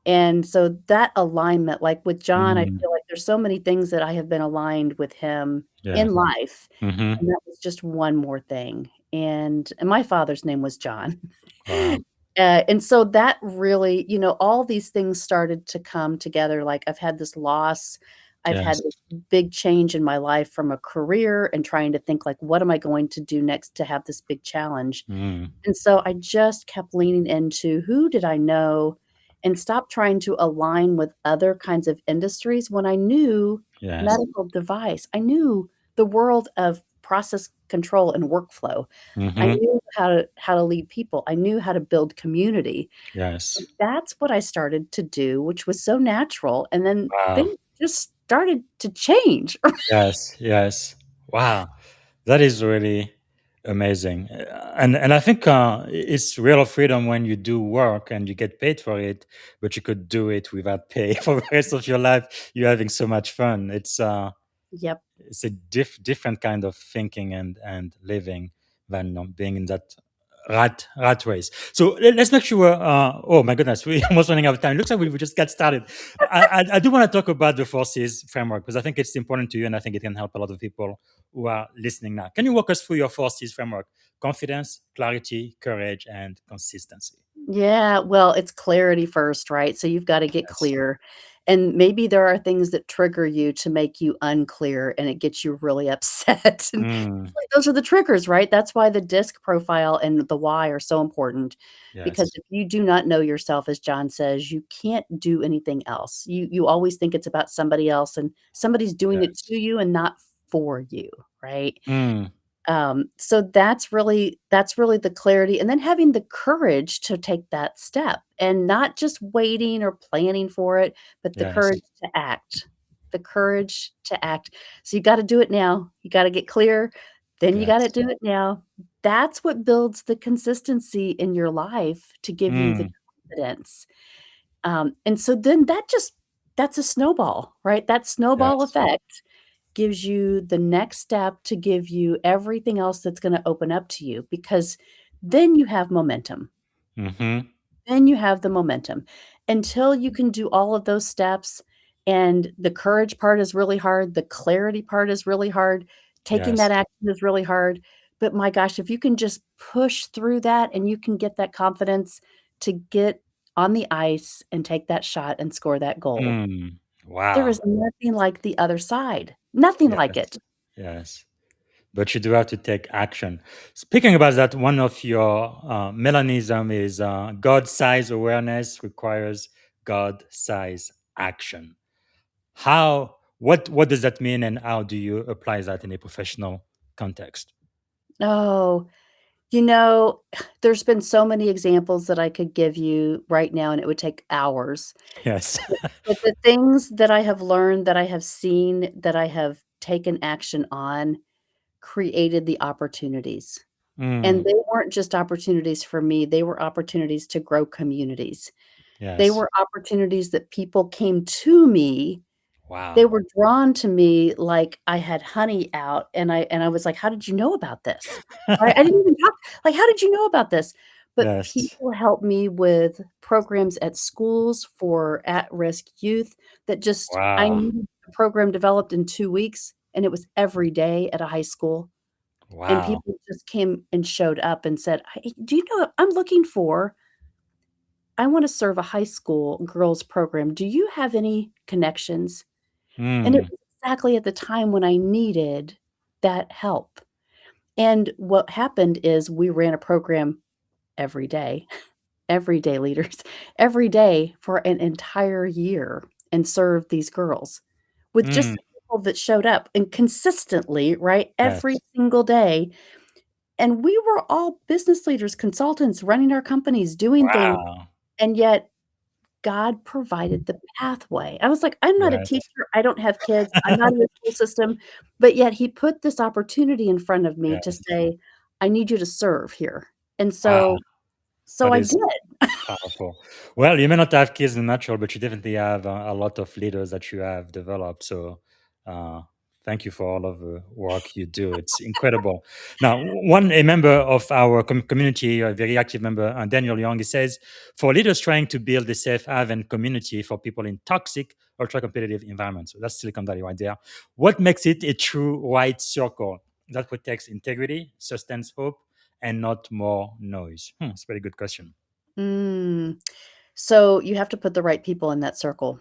And so that alignment, like with John, I Mm. feel like there's so many things that I have been aligned with him Yes. in life, Mhm. and that was just one more thing. And my father's name was John. Wow. And so that really, all these things started to come together. Like I've had this loss, I've had Yes. this big change in my life from a career and trying to think like, what am I going to do next to have this big challenge? Mm. And so I just kept leaning into who did I know and stopped trying to align with other kinds of industries when I knew Yes. medical device. I knew the world of process control and workflow. I Mhm. knew how to lead people. I knew how to build community. Yes. That's what I started to do, which was so natural, and then Wow. things just started to change. Yes. Yes. Wow. That is really amazing. And I think it's real freedom when you do work and you get paid for it, but you could do it without pay for the rest of your life. You're having so much fun. Yep. It's a different kind of thinking and living than being in that rat race. So let's make sure. Oh my goodness, we're almost running out of time. Looks like we just got started. I do want to talk about the forces framework because I think it's important to you, and I think it can help a lot of people who are listening now. Can you walk us through your forces framework? Confidence, clarity, courage, and consistency. Yeah, well, it's clarity first, right? So you've gotta get Yes. clear, and maybe there are things that trigger you to make you unclear, and it gets you really upset, and Mm, like, those are the triggers, right? That's why the DISC profile and the why are so important, because yes. if you do not know yourself, as John says, you can't do anything else. You always think it's about somebody else, and somebody's doing it Yes. to you and not for you, right? Mm, So that's really the clarity, and then having the courage to take that step, and not just waiting or planning for it, but the yes. courage to act. The courage to act. So you gotta do it now. You gotta get clear, then you gotta Yes. do it now. That's what builds the consistency in your life to give you the Mm, confidence. And so then that's a snowball, right? That snowball yes. effect gives you the next step to give you everything else that's gonna open up to you, because then you have momentum. Mm-hmm. Then you have the momentum. Until you can do all of those steps, and the courage part is really hard, the clarity part is really hard, taking Yes. that action is really hard, but my gosh, if you can just push through that and you can get that confidence to get on the ice and take that shot and score that goal, Mm, there wow. is nothing like the other side. Nothing like Yes. it. Yes. But you do have to take action. Speaking about that, one of your Melanism is God size awareness requires God size action. How What does that mean, and how do you apply that in a professional context? Oh, you know, there's been so many examples that I could give you right now, and it would take hours. Yes. But the things that I have learned, that I have seen, that I have taken action on, created the opportunities. And Mm, they weren't just opportunities for me, they were opportunities to grow communities. They yes. were opportunities that people came to me. They Wow. were drawn to me like I had honey out, and I was like, "How did you know about this?" Right? I didn't even talk like, "How did you know about this?" But Yes. people helped me with programs at schools for at-risk youth that just I Wow. needed a program developed in 2 weeks, and it was every day at a high school, and Wow. people just came and showed up and said, "Hey, do you know I'm looking for I wanna serve a high school girls program. Do you have any connections?" And it Mm, was exactly at the time when I needed that help. And what happened is we ran a program every day, everyday leaders, every day for an entire year and served these girls with just mm, the people that showed up and consistently, right, every yes. single day. And we were all business leaders, consultants, running our companies, doing things, Wow. and yet God provided the pathway. I was like, "I'm not a Yes. teacher, I don't have kids, I'm not in the school system," but yet he put this opportunity in front of me to Yes. say, "I need you to serve here." And Wow. so That I is did. powerful. Well, you may not have kids in natural, but you definitely have a lot of leaders that you have developed. So, uh, thank you for all of the work you do. It's incredible. Now, a member of our community, a very active member, Daniel Young, he says, for leaders trying to build a safe haven community for people in toxic, ultra competitive environments. So that's Silicon Valley right there. What makes it a true white circle that protects integrity, sustains hope, and not more noise? It's a very good question. Mm. So you have to put the right people in that circle,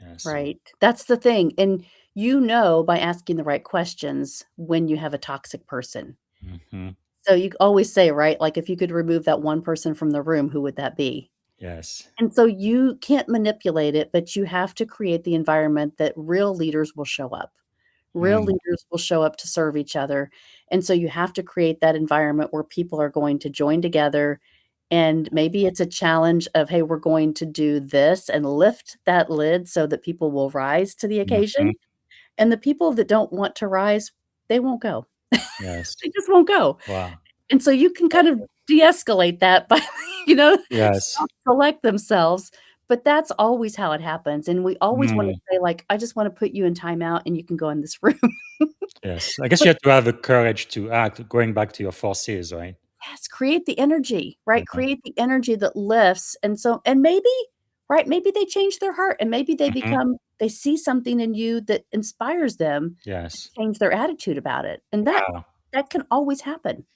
Yes. right? That's the thing, and by asking the right questions when you have a toxic person. Mhm. So you always say, right, like, if you could remove that one person from the room, who would that be? Yes. And so you can't manipulate it, but you have to create the environment that real leaders will show up. Real Mm, leaders will show up to serve each other. And so you have to create that environment where people are going to join together. And maybe it's a challenge of, hey, we're going to do this and lift that lid so that people will rise to the mhm. occasion. And the people that don't want to rise, they won't go. Yes. They just won't go. Wow. And so you can kind of de-escalate that by, you know, Yes. self-select themselves, but that's always how it happens, and we always wanna Mm, say, like, "I just wanna put you in timeout and you can go in this room." yes. I guess But you have to have the courage to act, going back to your forces, right? yes, create the energy, right? Mhm. Create the energy that lifts, and maybe, right, maybe they change their heart, and maybe Mhm. they see something in you that inspires them to Yes. change their attitude about it, and Wow. that can always happen.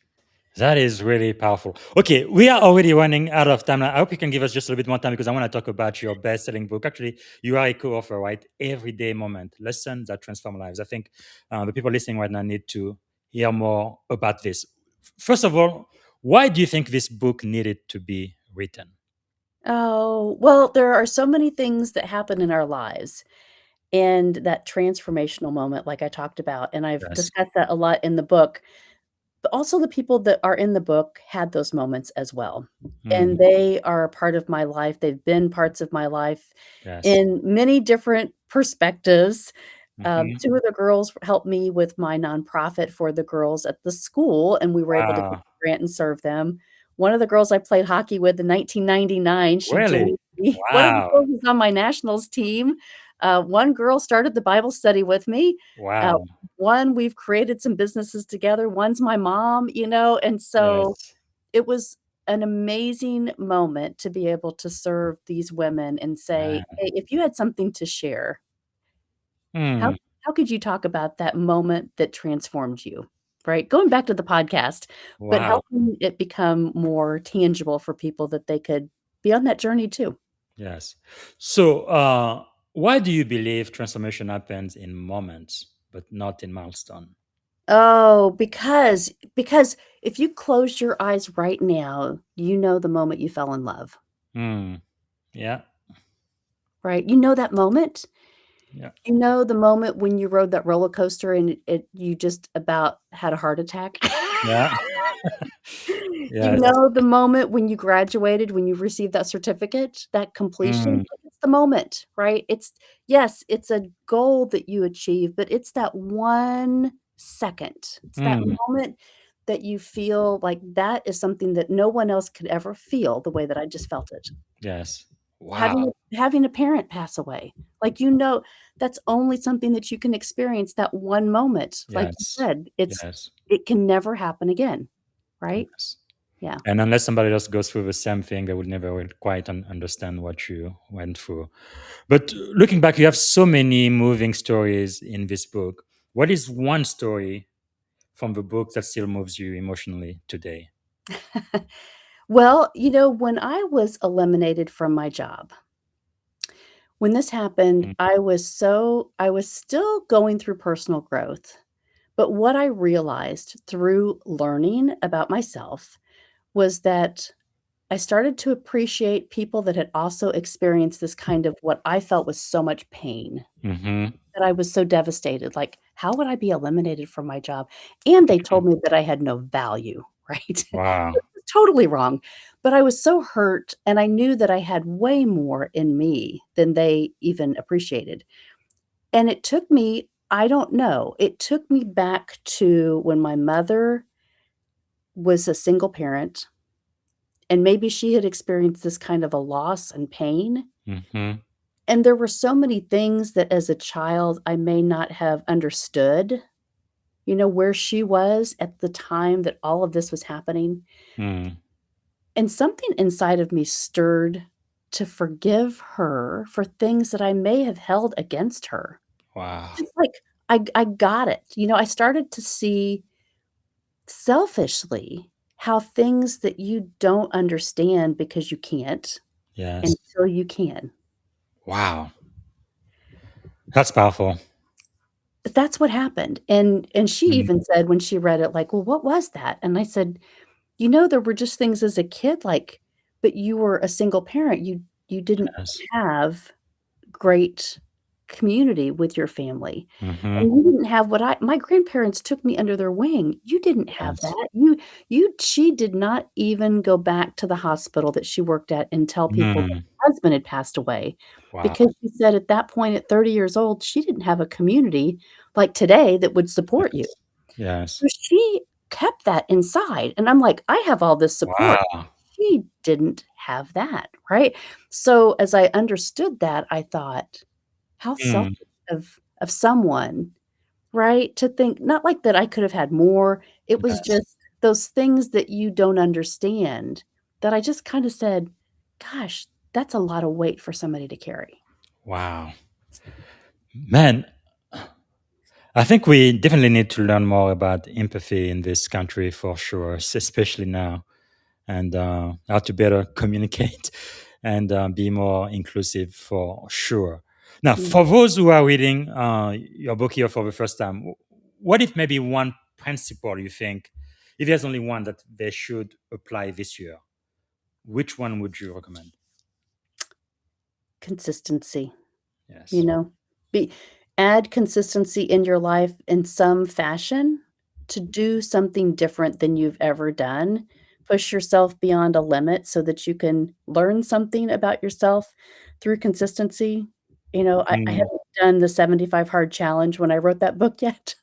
That is really powerful. Okay, we are already running out of time. I hope you can give us just a little bit more time because I want to talk about your best-selling book. Actually, you are a co-author, right? Everyday Moment: Lessons That Transform Lives. I think the people listening right now need to hear more about this. First of all, why do you think this book needed to be written? Oh, well, there are so many things that happen in our lives, and that transformational moment like I talked about, and I've Yes. discussed that a lot in the book, but also the people that are in the book had those moments as well, Mm, and they are a part of my life, they've been parts of my life yes. in many different perspectives. Mhm. 2 of the girls helped me with my nonprofit for the girls at the school, and we were able to get Wow. a grant and serve them. One of the girls I played hockey with in 1999, she Really? joined me. One of the Wow. girls is on my nationals team. One girl started the Bible study with me. Uh, Wow. one, we've created some businesses together. One's my mom, and so Yes. it was an amazing moment to be able to serve these women and say, Man. "Hey, if you had something to share, how Mm. how could you talk about that moment that transformed you?" Right? Going back to the podcast, but Wow. helping it become more tangible for people that they could be on that journey too. Yes. So, why do you believe transformation happens in moments, but not in milestone? Oh, because if you close your eyes right now, you know the moment you fell in love, Mm. Yeah. right? You know that moment. Yeah. You know the moment when you rode that roller coaster and you just about had a heart attack? Yeah. You Yes. know the moment when you graduated, when you received that certificate, that completion? Mm, It's the moment, right? It's yes, it's a goal that you achieve, but it's that 1 second. It's that mm, moment that you feel like that is something that no one else could ever feel the way that I just felt it. yes. Having Wow. having a parent pass away, like, you know, that's only something that you can experience that one moment. Like you Yes. said, Yes. it can never happen again, right? Yes. Yeah. And unless somebody else goes through the same thing, they will never will quite understand what you went through. But looking back, you have so many moving stories in this book. What is one story from the book that still moves you emotionally today? Well, you know, when I was eliminated from my job, when this happened, Mm, I was still going through personal growth, but what I realized through learning about myself was that I started to appreciate people that had also experienced this kind of what I felt was so much pain, mm-hmm. that I was so devastated, like, how would I be eliminated from my job? And they told me that I had no value, right? Wow. Totally wrong, but I was so hurt, and I knew that I had way more in me than they even appreciated, and it took me I don't know, it took me back to when my mother was a single parent, and maybe she had experienced this kind of a loss and pain, Mm-hmm. and there were so many things that as a child I may not have understood, you know, where she was at the time that all of this was happening. Mm, And something inside of me stirred to forgive her for things that I may have held against her. wow. Just like I got it. You know, I started to see selfishly how things that you don't understand because you can't Yes. until you can. Wow. That's powerful. That's what happened. And she Mm, even said when she read it, like, "Well, what was that?" And I said, "You know, there were just things as a kid, like, but you were a single parent. You didn't yes. have great community with your family, Mm-hmm. and you didn't have what I my grandparents took me under their wing. You didn't have Yes. that. She did not even go back to the hospital that she worked at and tell people that Mm, her husband had passed away, wow. because she said at that point, at 30 years old, she didn't have a community like today that would support you. Yes. Yes. So she kept that inside, and I'm like, "I have all this support." Wow. She didn't have that, right? So, as I understood that, I thought, "How Mm, selfish of someone," right? To think not like that I could have had more, it was yes. just those things that you don't understand that I just kinda said, "Gosh, that's a lot of weight for somebody to carry." Wow. Man, I think we definitely need to learn more about empathy in this country for sure, especially now, and how to better communicate and be more inclusive for sure. Now, Yeah. for those who are reading your book here for the first time, what if maybe one principle you think, if there's only one that they should apply this year, which one would you recommend? Consistency. You Yes. know, be add consistency in your life in some fashion to do something different than you've ever done. Push yourself beyond a limit so that you can learn something about yourself through consistency. You know, I Mm, haven't done the 75 hard challenge when I wrote that book yet,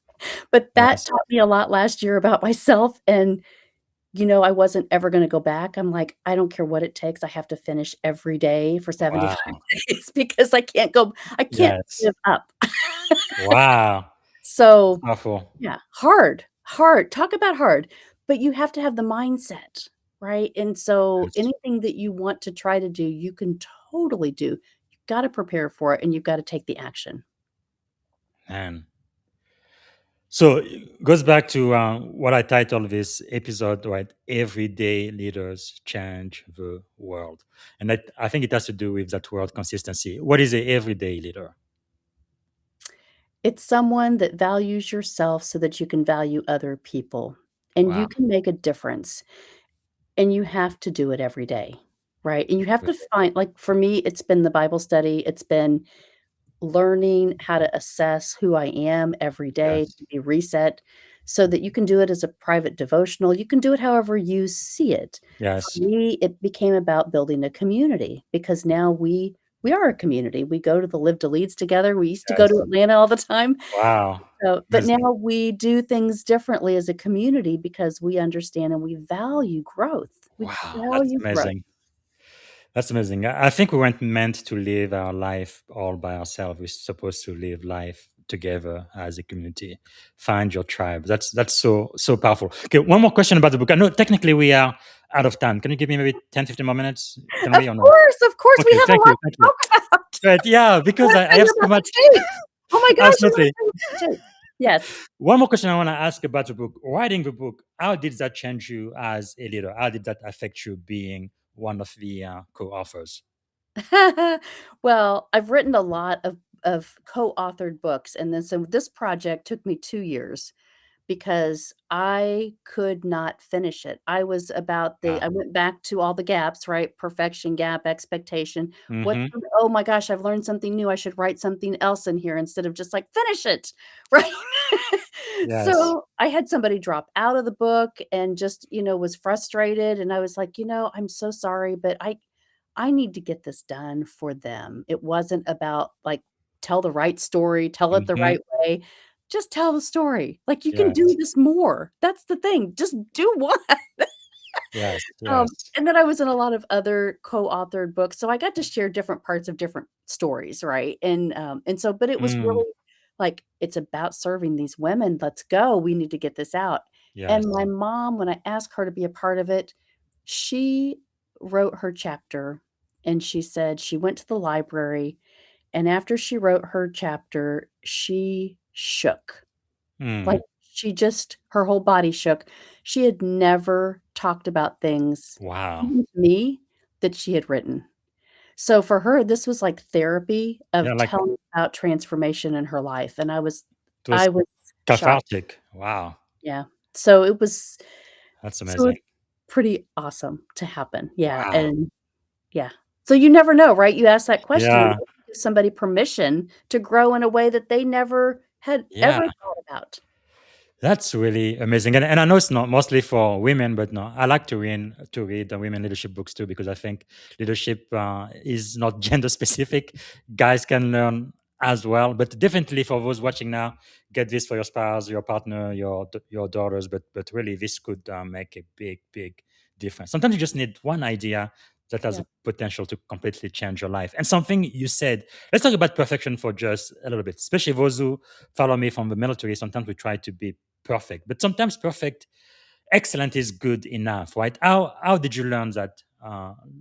but that yes. taught me a lot last year about myself, and you know, I wasn't ever gonna go back. I'm like, "I don't care what it takes, I have to finish every day for 75 Wow. days because I can't Yes. give up." Wow. So, Powerful. yeah, hard, talk about hard, but you have to have the mindset, right? And so Yes. anything that you want to try to do, you can totally do. You've gotta prepare for it, and you've gotta take the action. Man. So it goes back to what I titled this episode, right? Everyday leaders change the world. And I think it has to do with that word consistency. What is a everyday leader? It's someone that values yourself so that you can value other people, and Wow. you can make a difference. And you have to do it every day, right? And you have to Every day. find like, for me, it's been the Bible study, it's been learning how to assess who I am every day Yes. to be reset so that you can do it as a private devotional. You can do it however you see it. For Yes. me, it became about building a community because now we are a community. We go to the Live to Leads together. We used to go to Yes. Atlanta all the time. Wow. So, but Amazing. now we do things differently as a community because we understand and we value growth. We Wow. That's value growth. amazing. That's amazing. I think we weren't meant to live our life all by ourselves. We're supposed to live life together as a community. Find your tribe. That's so powerful. Okay, one more question about the book. I know technically we are out of time. Can you give me maybe 10, 15 more minutes? Can we or no? Of course, we Okay, have a thank lot you. to Thank you. talk about. Right, yeah, I because wanna I tell have you so about the much. tape. Oh my gosh, I wanna Absolutely. tell you about the tape. Yes. One more question I want to ask about the book. Writing the book, how did that change you as a leader? How did that affect you being one of the co-authors? Well, I've written a lot of co-authored books, and then so this project took me 2 years because I could not finish it. I went back to all the gaps, right? Perfection gap, expectation. Mm-hmm. Oh my gosh, I've learned something new. I should write something else in here instead of just like finish it, right? Yes. So I had somebody drop out of the book and just, was frustrated. And I was like, I'm so sorry, but I need to get this done for them. It wasn't about like tell the right story, tell it the Mm-hmm. right way. Just tell the story. Like you can do Yes. this more. That's the thing. Just do one. Yes. Yes. And then I was in a lot of other co-authored books, so I got to share different parts of different stories, right? And so but it was Mm, really like, "It's about serving these women, let's go, we need to get this out." And yes. my mom, when I asked her to be a part of it, she wrote her chapter, and she said she went to the library, and after she wrote her chapter, she shook. Like, Mm, she just her whole body shook. She had never talked about things, wow. even to me, that she had written. So for her, this was like therapy Yeah, of like telling about transformation in her life, and it was I was shocked. cathartic. Wow. Yeah. So it was That's so amazing. it's pretty awesome to happen. Yeah, Wow. and yeah. So you never know, right? You ask that question, and Yeah. give somebody permission to grow in a way that they never had Yeah. ever thought about. That's really amazing. And I know it's not mostly for women, but no, I like to read the women leadership books too, because I think leadership is not gender specific. Guys can learn as well. But definitely for those watching now, get this for your spouse, your partner, your daughters. But really, this could make a big difference. Sometimes you just need one idea that has Yeah. a potential to completely change your life. And something you said, let's talk about perfection for just a little bit, especially those who follow me from the military. Sometimes we try to be perfect, but sometimes perfect, excellent is good enough, right? How did you learn that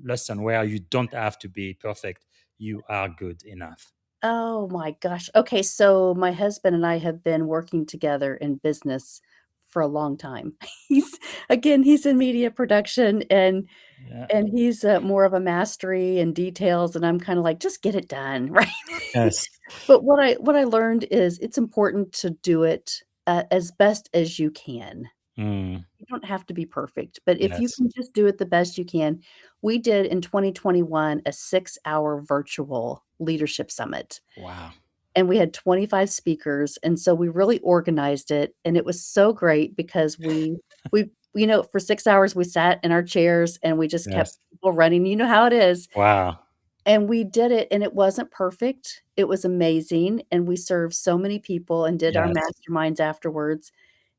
lesson where you don't have to be perfect, you are good enough? Oh my gosh. Okay, so my husband and I have been working together in business for a long time. He's in media production and Yeah. he's more of a mastery and details and I'm kind of like just get it done, right? Yes. But what I learned is it's important to do it as best as you can. Mm, You don't have to be perfect, but if you yes. can just do it the best you can. We did in 2021 a 6-hour virtual leadership summit. Wow. And we had 25 speakers, and so we really organized it, and it was so great because for 6 hours, we sat in our chairs, and we just kept Yes. people running, you know how it is, Wow. and we did it, and it wasn't perfect, it was amazing, and we served so many people and did our Yes. masterminds afterwards,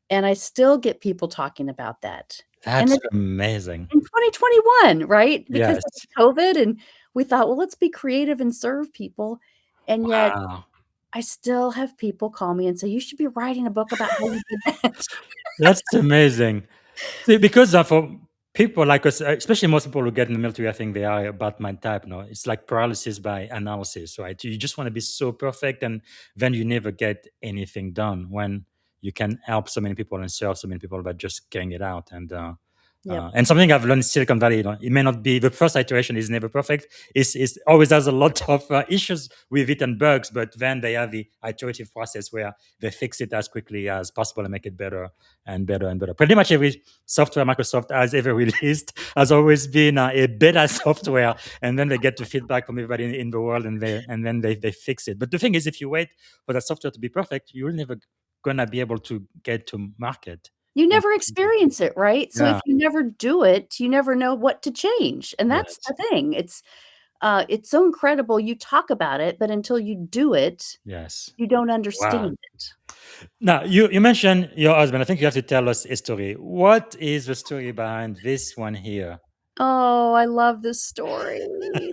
and I still get people talking about that, and That's it's amazing. in 2021, right? Because Yes. of COVID, and we thought, "Well, let's be creative and serve people," and yet Wow. I still have people call me and say, "You should be writing a book about how you did that." That's amazing. See, because for people like us, especially most people who get in the military, I think they are about my type. No, it's like paralysis by analysis, right? You just want to be so perfect, and then you never get anything done. When you can help so many people and serve so many people by just getting it out, and Yep. And something I've learned in Silicon Valley, it may not be the first iteration is never perfect. It's always has a lot of issues with it and bugs, but then they have the iterative process where they fix it as quickly as possible and make it better and better and better. Pretty much every software Microsoft has ever released has always been a beta software, and then they get the feedback from everybody in the world, and then they fix it. But the thing is, if you wait for that software to be perfect, you're never gonna be able to get to market. You never experience it, right? So if Yeah. you never do it, you never know what to change, and that's Yes. the thing. It's so incredible. You talk about it, but until you do it, Yes. you don't Wow. understand it. Now, you mentioned your husband. I think you have to tell us a story. What is the story behind this one here? Oh, I love this story.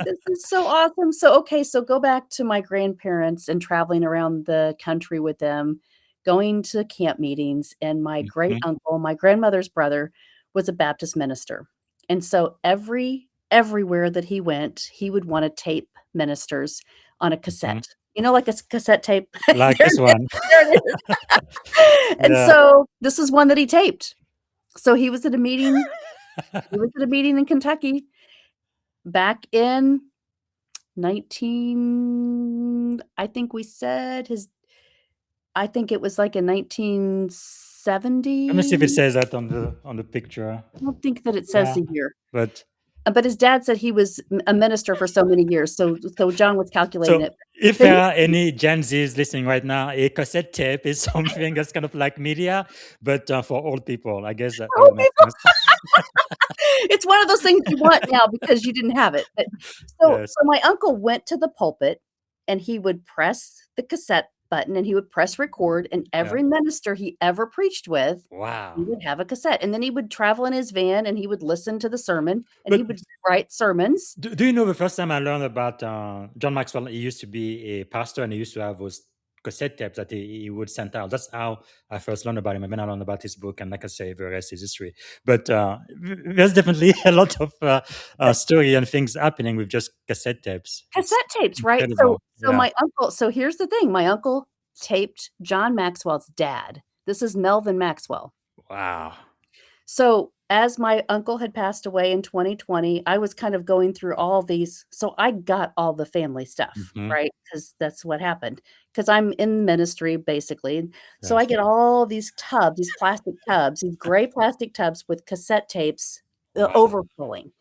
This is so awesome. So go back to my grandparents and traveling around the country with them, going to camp meetings, and my great Mhm, uncle, my grandmother's brother, was a Baptist minister. And so everywhere that he went, he would wanna tape ministers on a mhm. cassette. Like a cassette tape? Like There this it is, one. there it is. And Yeah. so this is one that he taped. So he was at a meeting in Kentucky back in 19 I think we said his I think it was like in Let me see if it 1970. says that on the picture. I don't think that it says Yeah, the year, but but his dad said he was a minister for so many years, so John was calculating so it. if So there he are any Gen Zs listening right now, a cassette tape is something that's kind of like media, but for old people, I guess that would make sense. It's one of those things you want now because you didn't have it, but Yes. so my uncle went to the pulpit, and he would press the cassette button, and he would press record, and Yeah. every minister he ever preached with, he Wow. would have a cassette, and then he would travel in his van, and he would listen to the sermon, and he But would write sermons. do you know the first time I learned about John Maxwell? He used to be a pastor, and he used to have those cassette tapes that he would send out. That's how I first learned about him. And then I learned about his book, and like I say, the rest is history. But there's definitely a lot of story and things happening with just cassette tapes. It's Cassette tapes, right? incredible. Yeah. So here's the thing, my uncle taped John Maxwell's dad. This is Melvin Maxwell. Wow. So, as my uncle had passed away in 2020, I was kind of going through all these so I got all the family stuff, Hmm. right? Because that's what happened. Because 'Cause I'm in ministry, basically, so I Yes. get all these tubs, these plastic tubs, these gray plastic tubs with cassette tapes, Wow. overflowing,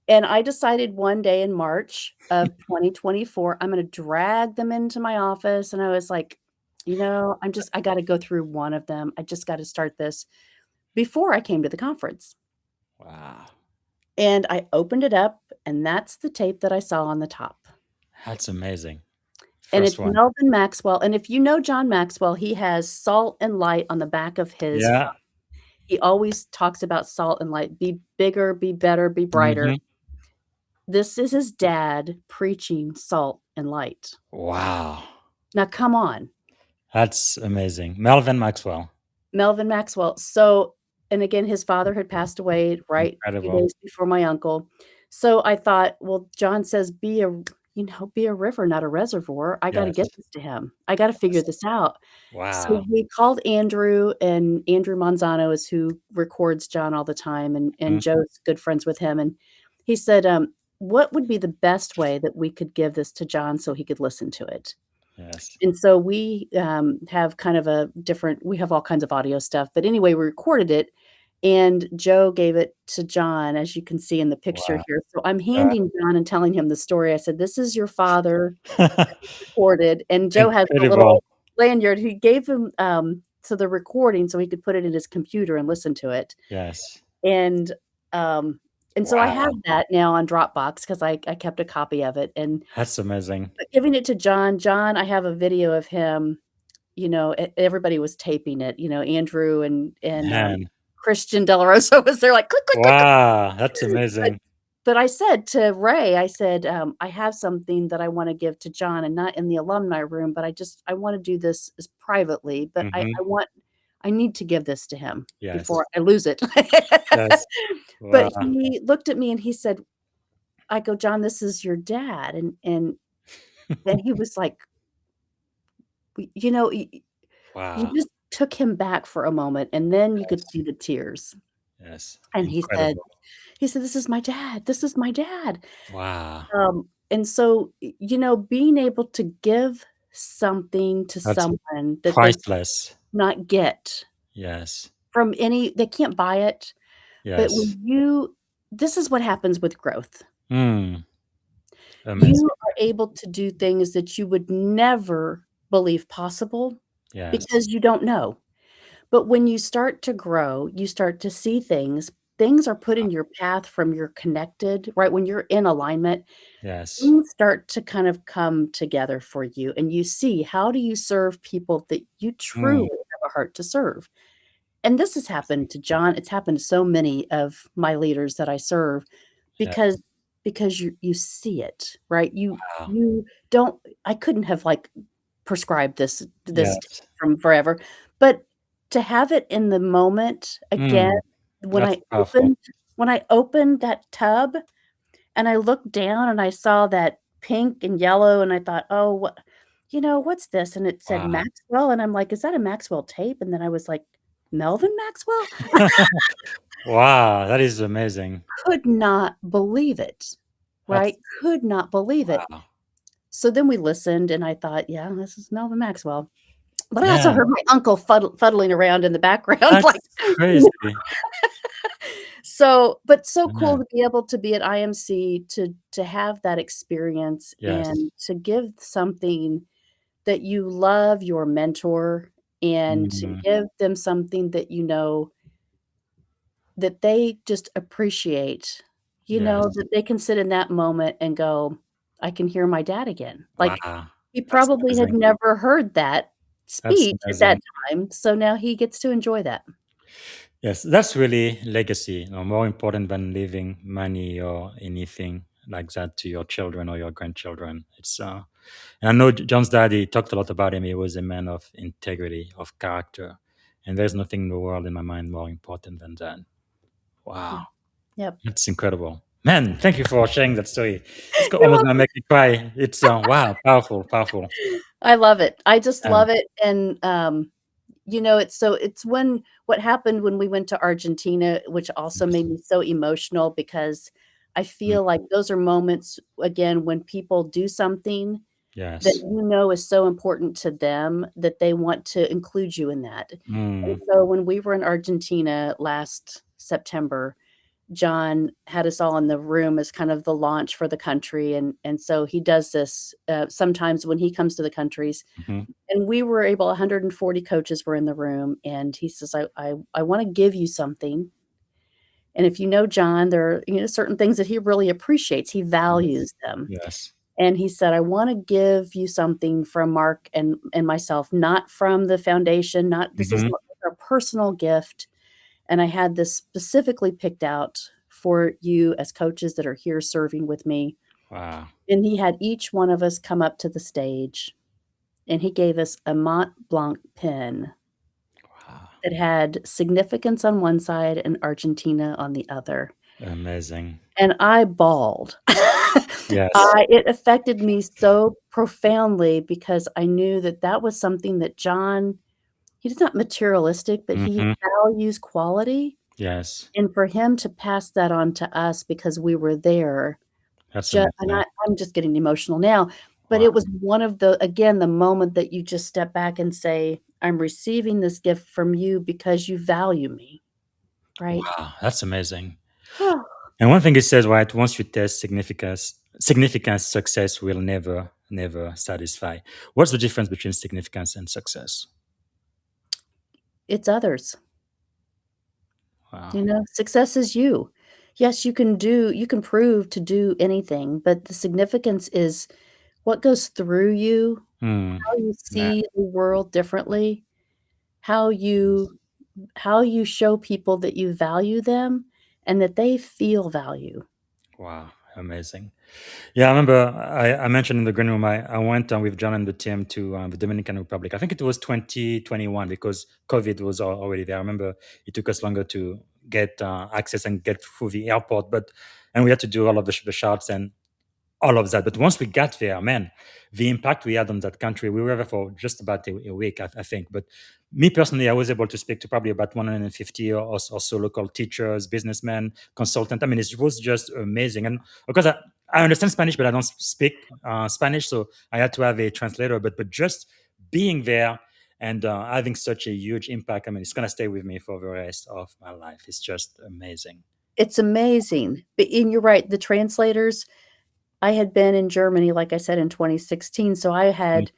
and I decided one day in March of 2024, I'm gonna drag them into my office, and I was like, I gotta go through one of them. I just gotta start this." Before I came to the conference. Wow. And I opened it up, and that's the tape that I saw on the top. That's amazing. And First it's one. Melvin Maxwell, and if you know John Maxwell, he has salt and light on the back of his Yeah. he always talks about salt and light, be bigger, be better, be brighter. Hmm. This is his dad preaching salt and light. Wow. Now come on, That's amazing. Melvin Maxwell. Melvin Maxwell. So and again, his father had passed away, right, a few Incredible. days before my uncle. So I thought, well, John says, be a river, not a reservoir. I gotta get Yes. this to him. I gotta figure this out. So Wow. we called Andrew, and Andrew Manzano is who records John all the time, Mhm. and Joe's good friends with him, and he said, "What would be the best way that we could give this to John so he could listen to it?" Yes. And so we, have kind of we have all kinds of audio stuff, but anyway, we recorded it, and Joe gave it to John, as you can see in the picture Wow. here. So I'm Uh, handing John and telling him the story. I said, "This is your father recorded," and Joe has a Incredible. little lanyard. He gave him, so the recording so he could put it in his computer and listen to it. Yes. And, um, and so I have Wow. that now on Dropbox because I kept a copy of it, and That's amazing. but giving it to John, I have a video of him, everybody was taping it, Andrew and Man. Christian De La Rosa was there like, "Click, click, click, click." Wow. That's But amazing. but I said to Ray, I said, "I have something that I wanna give to John and not in the alumni room, but I wanna do this as privately, but Hmm. I need to give this to him Yes. before I lose it." Yes. But Wow. he looked at me and he said I go, "John, this is your dad," and he was like, "Y you know, y you Wow. just took him back for a moment, and then you could Yes. see the tears. Yes. And Incredible. he said, "This is my dad. This is my dad." Wow. And so, being able to give something to That's someone that they priceless. not get Yes. from they can't buy it, but Yes. when this is what happens with growth. Mm. You Amazing. are able to do things that you would never believe possible Yes. because you don't know. But when you start to grow, you start to see things are put in your path from you're connected, right? When you're in alignment, Yes. things start to kind of come together for you, and you see how do you serve people that you Mm. truly have a heart to serve. And this has happened to John, it's happened to so many of my leaders that I serve Yes. because you see it, right? Wow. You don't I couldn't have, like, prescribed this Yes. from forever, but to have it in the moment, again, Mm. when That's I powerful. opened when I opened that tub and I looked down and I saw that pink and yellow and I thought, "Oh, what's this?" And it said Wow. Maxwell, and I'm like, "Is that a Maxwell tape?" And then I was like, "Melvin Maxwell?" Wow. That is amazing. Could not believe it, That's right? Could not believe it. wow. So then we listened, and I thought, "Yeah, this is Melvin Maxwell." But I also Yeah. heard my uncle fuddling around in the background, like, That's crazy. but so cool Yeah. to be able to be at IMC to have that experience Yes. and to give something that you love your mentor and to Mm. give them something that that they just appreciate, Yes. that they can sit in that moment and go, "I can hear my dad again." Like, Wow. he That's probably had amazing. never heard that That's speech at that amazing. time, so now he gets to enjoy that. Yes, that's really legacy, more important than leaving money or anything like that to your children or your grandchildren. And I know John's daddy talked a lot about him. He was a man of integrity, of character, and there's nothing in the world, in my mind, more important than that. Yeah. Wow, Yep. that's incredible, man. Thank you for sharing that story. You're Almost gonna welcome. make me cry. It's wow, powerful, powerful. I love it. I just Um, love it, and, it's when what happened when we went to Argentina, which also yes, made me so emotional because I mm, feel like those are moments, again, when people do something that yes, is so important to them that they want to include you in that. And mm, so when we were in Argentina last September, John had us all in the room as kind of the launch for the country, and so he does this, sometimes when he comes to the countries, mhm, and we were able 140 coaches were in the room, and he says, "I wanna give you something, and if you know John, there are, certain things that he really appreciates, he yes, values them." yes, And he said, "I wanna give you something from Mark and myself, not from the foundation, not this is mhm, not a personal gift, and I had this specifically picked out for you as coaches that are here serving with me." wow, And he had each one of us come up to the stage, and he gave us a Mont Blanc pen wow, that had significance on one side and Argentina on the other, amazing. and I bawled. Yes, It affected me so profoundly because I knew that that was something that John he's not materialistic, but he mhm, values quality, yes, and for him to pass that on to us because we were there, that's and amazing. I'm just getting emotional now, but Wow, it was one of the again, the moment that you just step back and say, "I'm receiving this gift from you because you value me," right? wow, that's amazing. And one thing it says, right, once you taste significance, success will never, never satisfy. What's the difference between significance and success? It's others. Wow. Success is you. Yes, you can prove to do anything, but the significance is what goes through you, Hmm. how you Man, see the world differently, how yes. you show people that you value them and that they feel value. Wow. Amazing. Yeah, I remember I mentioned in the green room, I went with John and the team to the Dominican Republic. I think it was 2021 because COVID was already there. I remember it took us longer to get access and get through the airport, and we had to do all of the shots. And all of that. But once we got there, man, the impact we had on that country, we were there for just about a week, I think. But me personally, I was able to speak to probably about 150 or so local teachers, businessmen, consultants. I mean, it was just amazing. And because I understand Spanish, but I don't speak Spanish, so I had to have a translator. But just being there and having such a huge impact, I mean, it's gonna stay with me for the rest of my life. It's just amazing. It's amazing. And you're right, the translators, I had been in Germany, like I said, in 2016, so I Mm.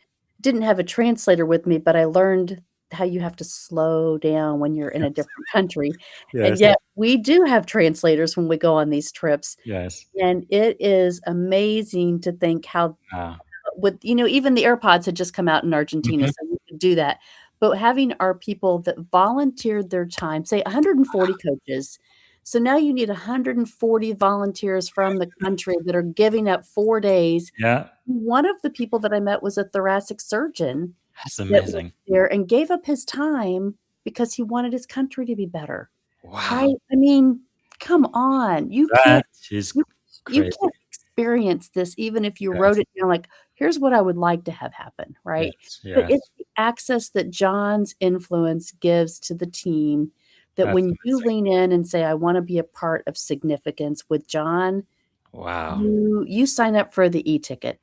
didn't have a translator with me, but I learned how you have to slow down when you're in a different country, and Yes, yet we do have translators when we go on these trips, yes. and it is amazing to think how Ah. with even the AirPods had just come out in Argentina, Mhm. so we could do that. But having our people that volunteered their time, say 140 coaches. So now you need 140 volunteers from the country that are giving up 4 days. Yeah, One of the people that I met was a thoracic surgeon that's that was amazing. there and gave up his time because he wanted his country to be better, Wow, right? I mean, come on. that is You you crazy. can't experience this even if you wrote Yes, it down, like, "Here's what I would like to have happen," right? yes, But yes. it's the access that John's influence gives to the team that That's when you amazing. lean in and say, "I wanna be a part of significance with John," Wow. you sign up for the e-ticket.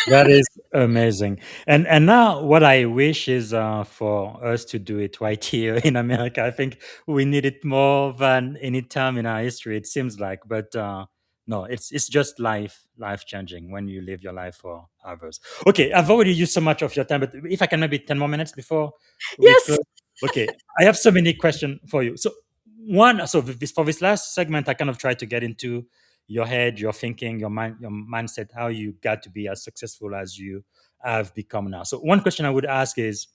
That is amazing. And now what I wish is for us to do it right here in America. I think we need it more than any time in our history, it seems like. But no, it's just life changing when you live your life for others. Okay, I've already used so much of your time, but if I can maybe 10 more minutes before we Yes! close. Okay, I have so many questions for you. So for this last segment, I kind of try to get into your head, your thinking, your mind, your mindset, how you got to be as successful as you have become now. So one question I would ask is,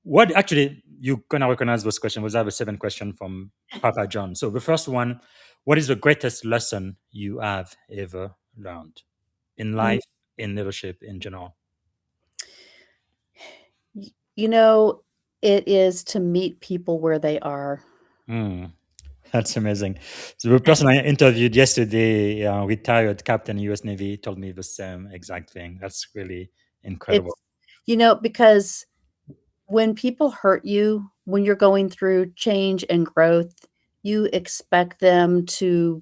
what actually you're gonna recognize those questions? Was I have a 7 question from Papa John? So the first one, what is the greatest lesson you have ever learned in Mm, life, in leadership, in general? you know, it is to meet people where they are. Hmm, that's amazing. So the person I interviewed yesterday, retired Captain US Navy, told me the same exact thing. That's really incredible. It's because when people hurt you, when you're going through change and growth, you expect them to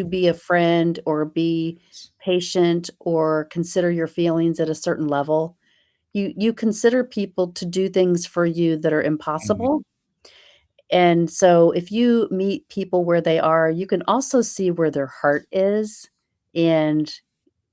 be a friend or be patient or consider your feelings at a certain level. You consider people to do things for you that are Mhm. impossible, and so if you meet people where they are, you can also see where their heart is, and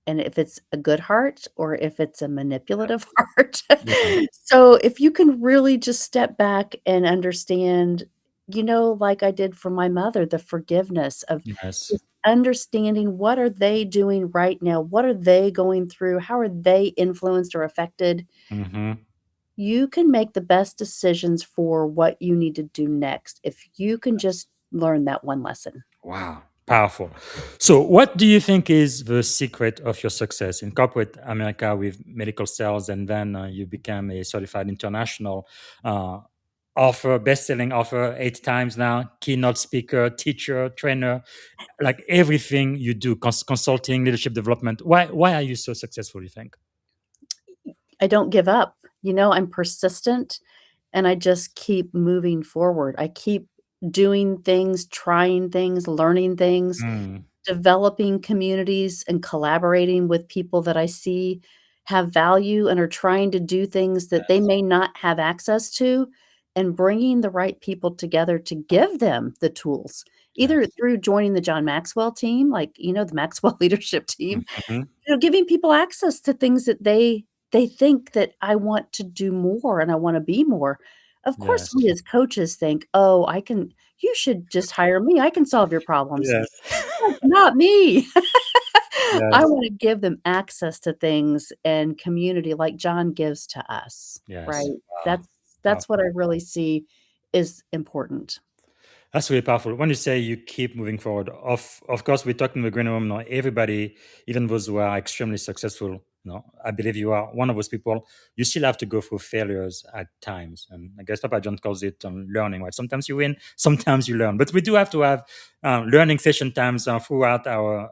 if it's a good heart or if it's a manipulative heart. Yeah. So, if you can really just step back and understand, like I did for my mother, the forgiveness of Yes. just understanding what are they doing right now? What are they going through? How are they influenced or affected? Mhm. You can make the best decisions for what you need to do next if you can just learn that one lesson. Wow. Powerful. So, what do you think is the secret of your success in corporate America with medical sales, and then you became a certified international uh, author, best-selling author 8 times now, keynote speaker, teacher, trainer, like everything you do, consulting, leadership development. Why are you so successful? You think? I don't give up. I'm persistent and I just keep moving forward. I keep doing things, trying things, learning things, Mm, developing communities, and collaborating with people that I see have value and are trying to do things that they may not have access to, and bringing the right people together to give them the tools, either yes. through joining the John Maxwell team, like, the Maxwell leadership team, Mhm. giving people access to things that they think that I want to do more and I wanna be more. Of course, Yes. we as coaches think, "Oh, you should just hire me, I can solve your problems." Yes. Not me. I Yes. wanna give them access to things and community like John gives to us, right? Yes. Wow. That's what I really see is important. That's really powerful. When you say you keep moving forward, of course, we're talking the green room now. Everybody, even those who are extremely successful, I believe you are one of those people. You still have to go through failures at times, and I guess Papa John calls it learning. Right? Sometimes you win, sometimes you learn, but we do have to have learning session times throughout our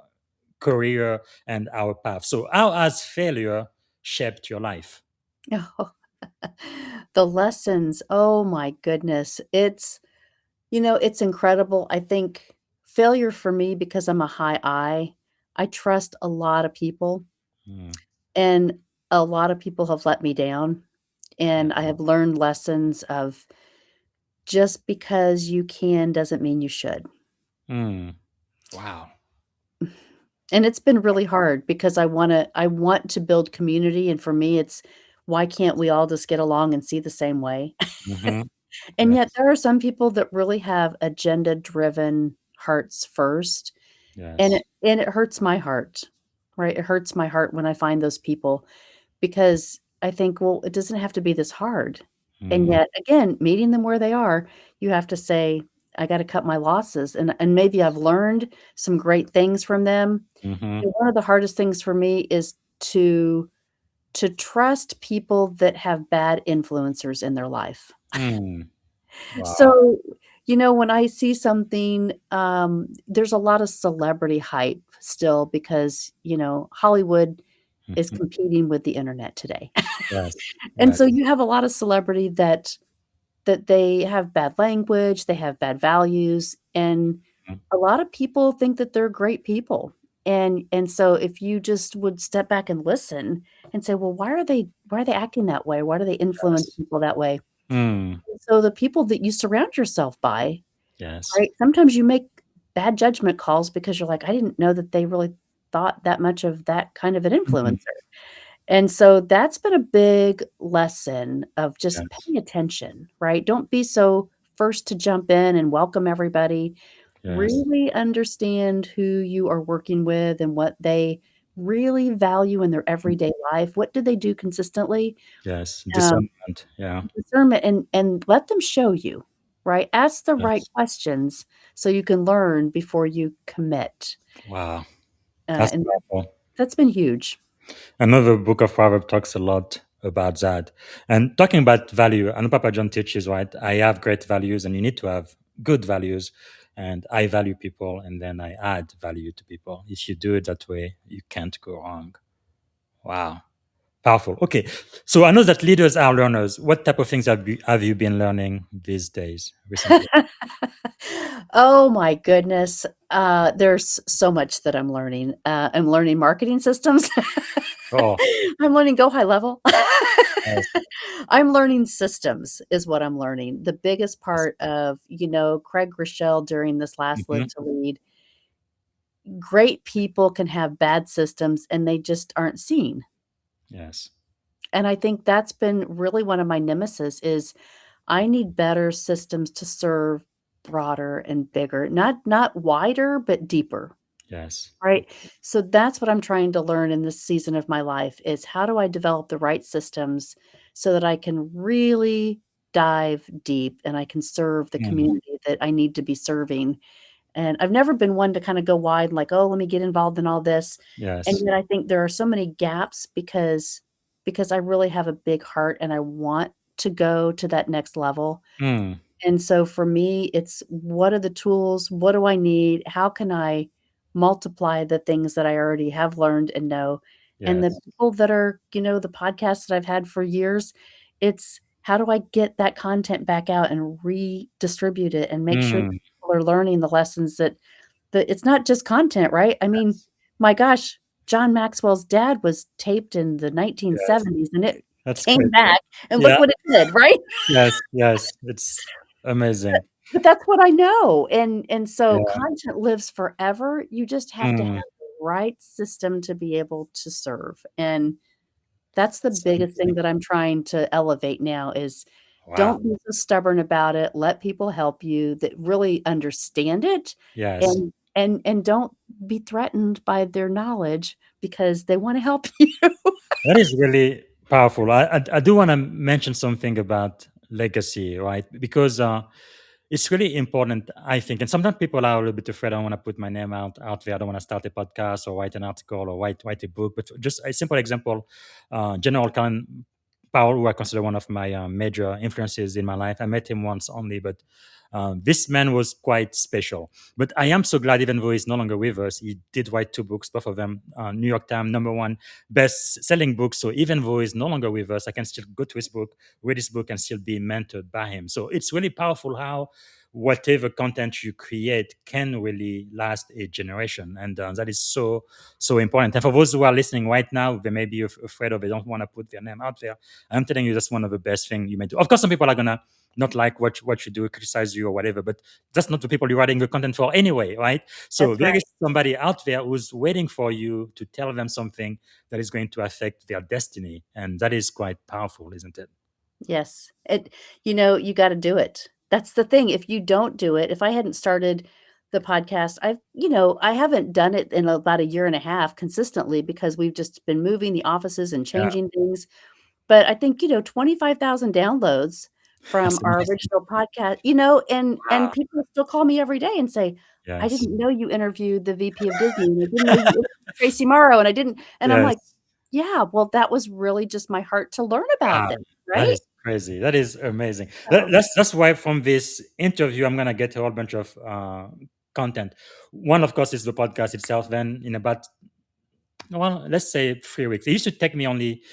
career and our path. So, how has failure shaped your life? Oh, the lessons, oh my goodness. It's incredible. I think failure for me, because I'm a high I trust a lot of people, Mm, and a lot of people have let me down. yeah. And I have learned lessons of just because you can doesn't mean you should. Mm, wow. And it's been really hard because I want to build community, and for me, it's why can't we all just get along and see the same way? Hmm. And yet Yes. there are some people that really have agenda-driven hearts first, and Yes. it hurts my heart, right? It hurts my heart when I find those people, because I think, well, it doesn't have to be this hard. And Mm, yet, again, meeting them where they are, you have to say, "I gotta cut my losses," and maybe I've learned some great things from them. hmm. One of the hardest things for me is to trust people that have bad influencers in their life. Mm, wow. So, when I see something, there's a lot of celebrity hype still because, Hollywood is Mhm. competing with the internet today. Yes. And Yes. so you have a lot of celebrity that they have bad language, they have bad values, and Mm, a lot of people think that they're great people. And so if you just would step back and listen and say, "Well, why are they acting that way? Why do they influence yes. people that way?" Mm, So the people that you surround yourself by, yes. right? Sometimes you make bad judgment calls because you're like, "I didn't know that they really thought that much of that kind of an Mhm. influencer." And so that's been a big lesson of just Yes. paying attention, right? Don't be so first to jump in and welcome everybody. Yes. Really understand who you are working with and what they really value in their Mm, everyday life. What do they do consistently? yes. Um, Discernment. Yeah. Discernment, and let them show you, right? Ask the right Yes. questions so you can learn before you commit. Wow. That's And powerful. that's been huge. Another book of Proverbs talks a lot about that. And talking about value, I know Papa John teaches, right? I have great values and you need to have good values. And I value people and then I add value to people. If you do it that way, you can't go wrong. Wow. Powerful. Okay. So I know that leaders are learners. What type of things have you been learning these days recently? Oh my goodness. There's so much that I'm learning. I'm learning marketing systems. Oh, I'm learning Go High Level. yes. I'm learning systems is what I'm learning. The biggest Yes. part of, Craig Rochelle during this last Live Mhm. to Lead, great people can have bad systems and they just aren't seen. Yes. And I think that's been really one of my nemesis is I need better systems to serve broader and bigger, not wider, but deeper, Yes. right? So that's what I'm trying to learn in this season of my life is how do I develop the right systems so that I can really dive deep and I can serve the Mm, community that I need to be serving. And I've never been one to kind of go wide like, "Oh, let me get involved in all this." And yes. yet I think there are so many gaps because I really have a big heart and I want to go to that next level. Mm, And so for me, it's what are the tools? What do I need? How can I multiply the things that I already have learned and know? And the yes. people that are, the podcasts that I've had for years, it's how do I get that content back out and redistribute it and make sure that Mm, people are learning the lessons that it's not just content, right? I mean, yes. my gosh, John Maxwell's dad was taped in the Yes. 1970s and it That's came great. back and look Yeah. what it did, right? Yes. Yes. It's amazing. But that's what I know, and so Yeah. content lives forever, you just have to have Mm, the right system to be able to serve, and that's the that's biggest thing amazing. that I'm trying to elevate now is Wow. don't be so stubborn about it, let people help you that really understand it, Yes. and don't be threatened by their knowledge because they wanna help you. That is really powerful. I do want to mention something about legacy, right? Because it's really important, I think. And sometimes people are a little bit afraid. I don't want to put my name out there. I don't want to start a podcast or write an article or write a book. But just a simple example, General Cullen Paul, who I consider one of my major influences in my life. I met him once only, but this man was quite special. But I am so glad, even though he's no longer with us, he did write 2 books, both of them New York Times #1 best-selling books. So even though he's no longer with us, I can still go to his book, read his book, and still be mentored by him. So it's really powerful how whatever content you create can really last a generation, and that is so important. And for those who are listening right now, they may be afraid of, they don't want to put their name out there. I'm telling you, that's one of the best things you may do. Of course, some people are gonna not like what you do, criticize you or whatever, but that's not the people you're writing the content for anyway, right? So That's there right. is somebody out there who's waiting for you to tell them something that is going to affect their destiny, and that is quite powerful, isn't it? Yes. You got to do it. That's the thing. If you don't do it, if I hadn't started the podcast, I haven't done it in about a year and a half consistently because we've just been moving the offices and Yeah, changing things. But I think, 25,000 downloads from that's our amazing. original podcast, and Wow. people still call me every day and say, "I Yes. didn't know you interviewed the VP of Disney, and I didn't know you interviewed Tracy Morrow, and I didn't," and I'm like, Yes. "Yeah, well, that was really just my heart to learn about Wow, this, that right?" is crazy. That is amazing. So That's why from this interview, I'm gonna get a whole bunch of content. One, of course, is the podcast itself. Then in about, well, let's say 3 weeks. It used to take me only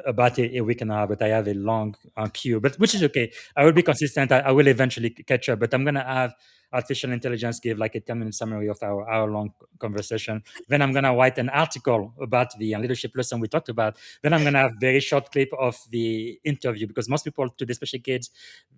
about a week and a half, but I have a long queue, but which is okay. I will be consistent. I will eventually catch up, but I'm gonna have artificial intelligence give like a 10-minute summary of our hour-long conversation. Then I'm gonna write an article about the leadership lesson we talked about. Then I'm gonna have very short clip of the interview, because most people today, especially kids,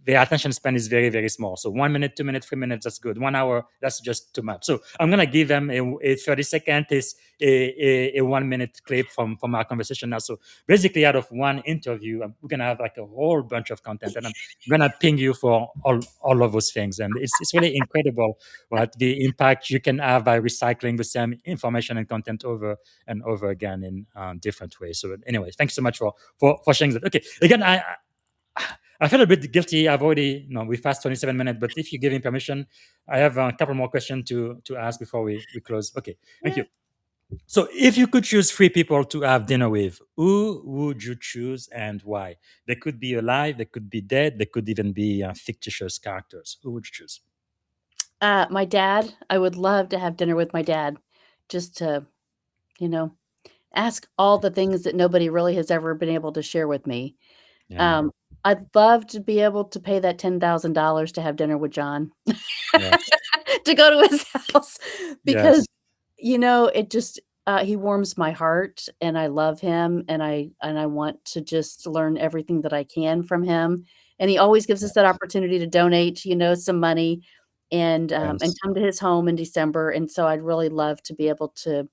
their attention span is very, very small. So 1 minute, 2 minutes, 3 minutes, that's good. 1 hour, that's just too much. So I'm gonna give them a 30-second is a 1 minute clip from our conversation now. So basically, out of one interview, we're gonna have like a whole bunch of content, and I'm gonna ping you for all of those things. And it's really incredible what the impact you can have by recycling the same information and content over and over again in different ways. So anyway, thanks so much for sharing that. Okay, again, I feel a bit guilty. I've already, we passed 27 minutes, but if you give me permission, I have a couple more questions to ask before we close. Okay, thank yeah. you. So, if you could choose 3 people to have dinner with, who would you choose and why? They could be alive, they could be dead, they could even be fictitious characters. Who would you choose? My dad, I would love to have dinner with my dad just to, you know, ask all the things that nobody really has ever been able to share with me. Yeah, Um, I'd love to be able to pay that $10,000 to have dinner with John, yes, to go to his house because, yes, it just he warms my heart, and I love him, and I want to just learn everything that I can from him, and he always gives us that opportunity to donate, some money and yes, come to his home in December, and so I'd really love to be able to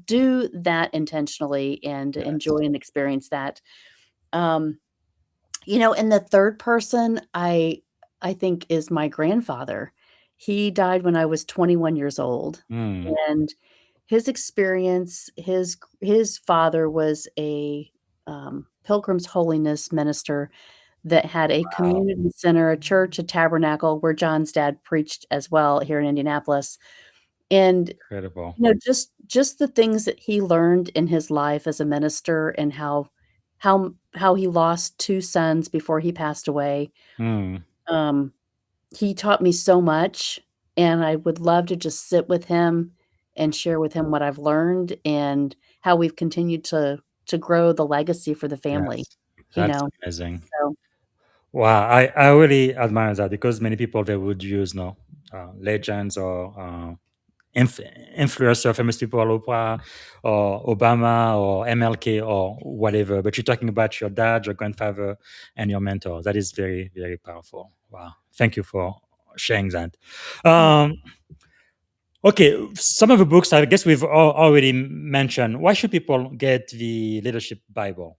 do that intentionally and yes. enjoy and experience that. Um, and the third person I think is my grandfather. He died when I was 21 years old, Mm, and his experience, his father was a, Pilgrim's Holiness minister that had a wow, community center, a church, a tabernacle where John's dad preached as well here in Indianapolis, and incredible. just the things that he learned in his life as a minister and how he lost 2 sons before he passed away. Mm, Um, he taught me so much, and I would love to just sit with him and share with him what I've learned and how we've continued to grow the legacy for the family, yes, you that's know? amazing. So Wow, I really admire that, because many people they would use legends or inf- influencer, famous people, Oprah or Obama or MLK or whatever. But you're talking about your dad, your grandfather, and your mentor. That is very, very powerful. Wow. Thank you for sharing that. yeah. Um, okay, some of the books I guess we've already mentioned. Why should people get the Leadership Bible?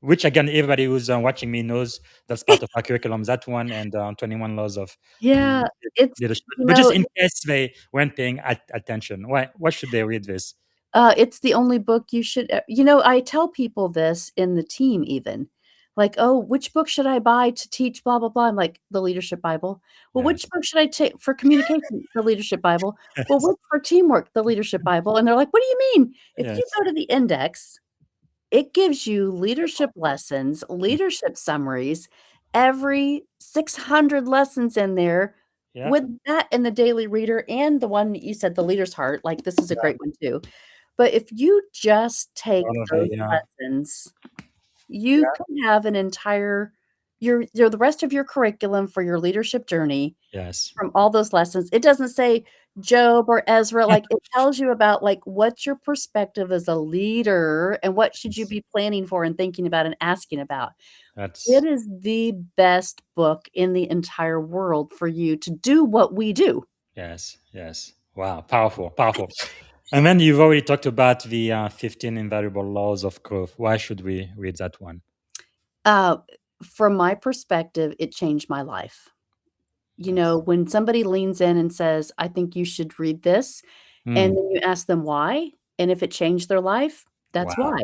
Which again, everybody who's watching me knows that's part of our curriculum. That one and 21 Laws of Yeah, it's Leadership. you But just know, in case they weren't paying attention, why should they read this? It's the only book you should I tell people this in the team even, like, "Oh, which book should I buy to teach blah, blah, blah?" I'm like, "The Leadership Bible." "Well, which Yes. book should I take for communication?" "The Leadership Bible." "Well, Yes. which for teamwork?" "The Leadership Bible." And they're like, "What do you mean?" If you Yes. go to the index it gives you leadership lessons, leadership summaries, every 600 lessons in there Yeah. with that in the Daily Reader and the one that you said, The Leader's Heart, like, this is a Yeah. great one too. But if you just take All of those the lessons, you yeah. could have an entire your the rest of your curriculum for your leadership journey Yes. from all those lessons. It doesn't say Job or Ezra, like, it tells you about, like, what's your perspective as a leader and what should you Yes. be planning for and thinking about and asking about. That's It is the best book in the entire world for you to do what we do. yes. Yes. Wow. Powerful. Powerful. And then you've already talked about the 15 invaluable laws of growth. Why should we read that one? Uh, from my perspective, it changed my life. You know, Yes. when somebody leans in and says, "I think you should read this," and Mm. then you ask them why, and if it changed their life, that's Wow. why.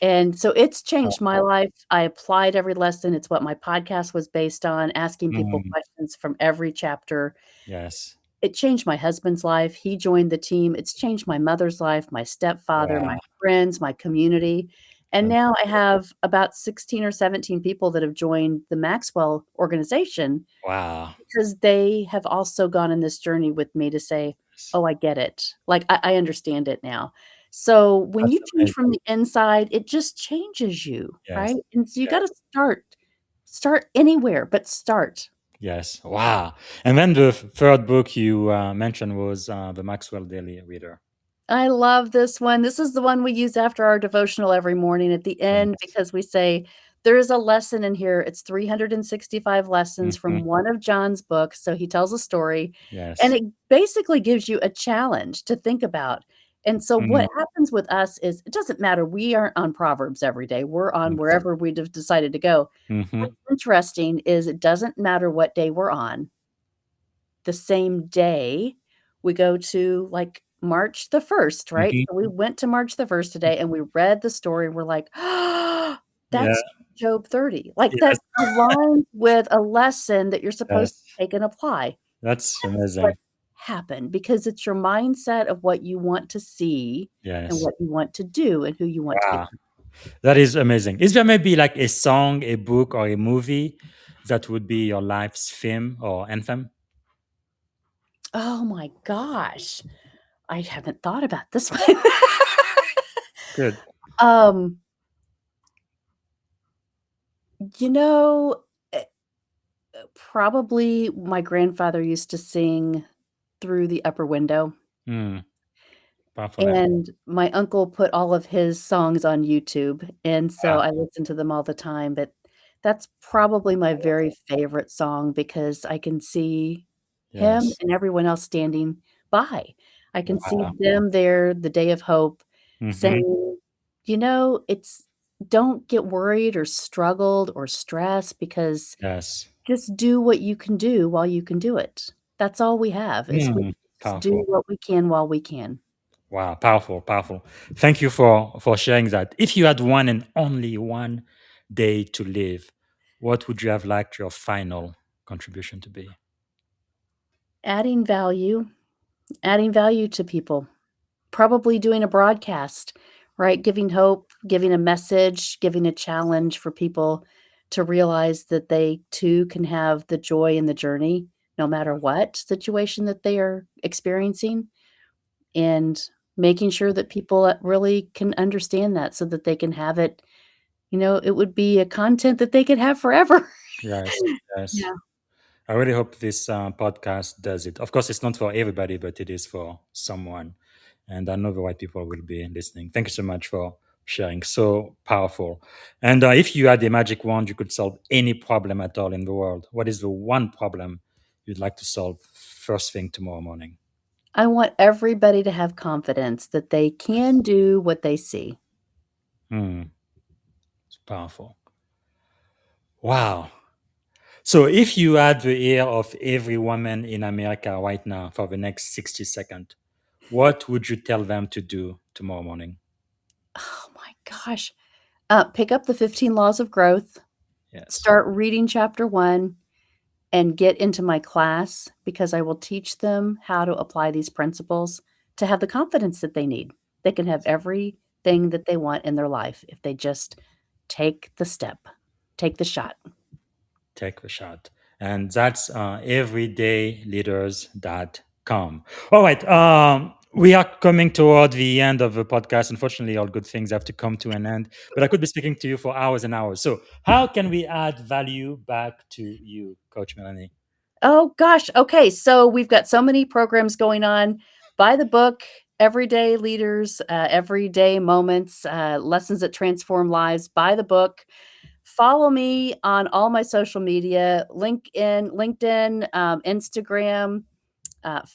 And so it's changed my Powerful. life. I applied every lesson. It's what my podcast was based on, asking people Mm. questions from every chapter. Yes. It changed my husband's life. He joined the team. It's changed my mother's life, my stepfather, my Wow. friends, my community. And now I Fantastic. have about 16 or 17 people that have joined the Maxwell organization Wow. because they have also gone in this journey with me to say, Yes. "Oh, I get it. Like, I understand it now." So, when That's you change from amazing. the inside, it just changes you, Yes. right? And so you Yes. gotta start anywhere, but start. Yes. Wow. And then the third book you mentioned was the Maxwell Daily Reader. I love this one. This is the one we use after our devotional every morning at the end Yes. because we say, "There is a lesson in here." It's 365 lessons Hmm. from one of John's books, so he tells a story, and Yes. it basically gives you a challenge to think about. And so Mm. what happens with us is it doesn't matter, we aren't on Proverbs every day, we're on Yes. wherever we've decided to go. Hmm. What's interesting is it doesn't matter what day we're on, the same day, we go to, like, March the 1st, right? Hmm. So we went to March the 1st today, and we read the story, we're like, Yeah. "That's Job 30." Like, Yes. that aligns with a lesson that you're supposed to Yes. take and apply. That's That's what amazing. happened because it's your mindset of what you want to see and Yes. what you want to do and who you want to Wow. become. That is amazing. Is there maybe like a song, a book, or a movie that would be your life's theme or anthem? Oh my gosh. I haven't thought about this one. Good. Um, you know, probably my grandfather used to sing "Through the Upper Window," Mm, powerful name. and my uncle put all of his songs on YouTube, and so Ah, I listen to them all the time, but that's probably my very favorite song because I can see him yes. and everyone else standing by. I can see Wow. them there, the day of hope, Hmm. saying, "You know, it's don't get worried or struggled or stressed because Yes. just do what you can do while you can do it." That's all we have is we Mm, just do powerful. what we can while we can. Wow. Powerful. Powerful. Thank you for sharing that. If you had one and only one day to live, what would you have liked your final contribution to be? Adding value adding value to people, probably doing a broadcast, right? Giving hope, giving a message, giving a challenge for people to realize that they too can have the joy in the journey no matter what situation that they are experiencing, and making sure that people, really can understand that so that they can have it. It would be a content that they could have forever. Yes. Yes. Yeah. I really hope this podcast does it. Of course, it's not for everybody, but it is for someone. And I know the right people will be listening. Thank you so much for sharing. So powerful. And if you had a magic wand, you could solve any problem at all in the world. What is the one problem you'd like to solve first thing tomorrow morning? I want everybody to have confidence that they can do what they see. Hmm, it's powerful. Wow. So if you had the ear of every woman in America right now for the next 60 seconds, what would you tell them to do tomorrow morning? Oh my gosh. Pick up the 15 Laws of Growth, Yes. start reading chapter 1, and get into my class because I will teach them how to apply these principles to have the confidence that they need. They can have every thing that they want in their life if they just take the step, take the shot. Take a shot. And that's everydayleaders.com. All right. We are coming toward the end of the podcast. Unfortunately, all good things have to come to an end, but I could be speaking to you for hours and hours. So, how can we add value back to you, Coach Melahni? Oh gosh. Okay. So we've got so many programs going on. Buy the book, Everyday Leaders, Everyday Moments, Lessons that Transform Lives. Buy the book. Follow me on all my social media, LinkedIn, Instagram,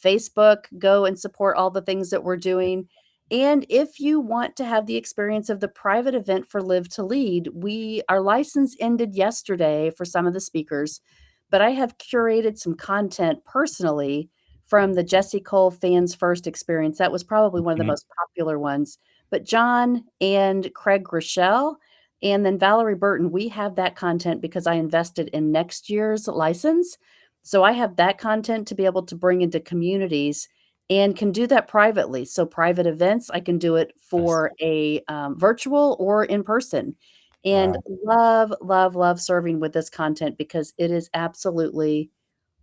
Facebook. Go and support all the things that we're doing. And if you want to have the experience of the private event for Live to Lead, our license ended yesterday for some of the speakers, but I have curated some content personally from the Jesse Cole Fans First experience. That was probably one of the Mhm. most popular ones. But John and Craig Rochelle and then Valerie Burton, we have that content because I invested in next year's license. So I have that content to be able to bring into communities and can do that privately. So private events, I can do it Yes. for a virtual or in person. And Wow. love, love, love serving with this content because it is absolutely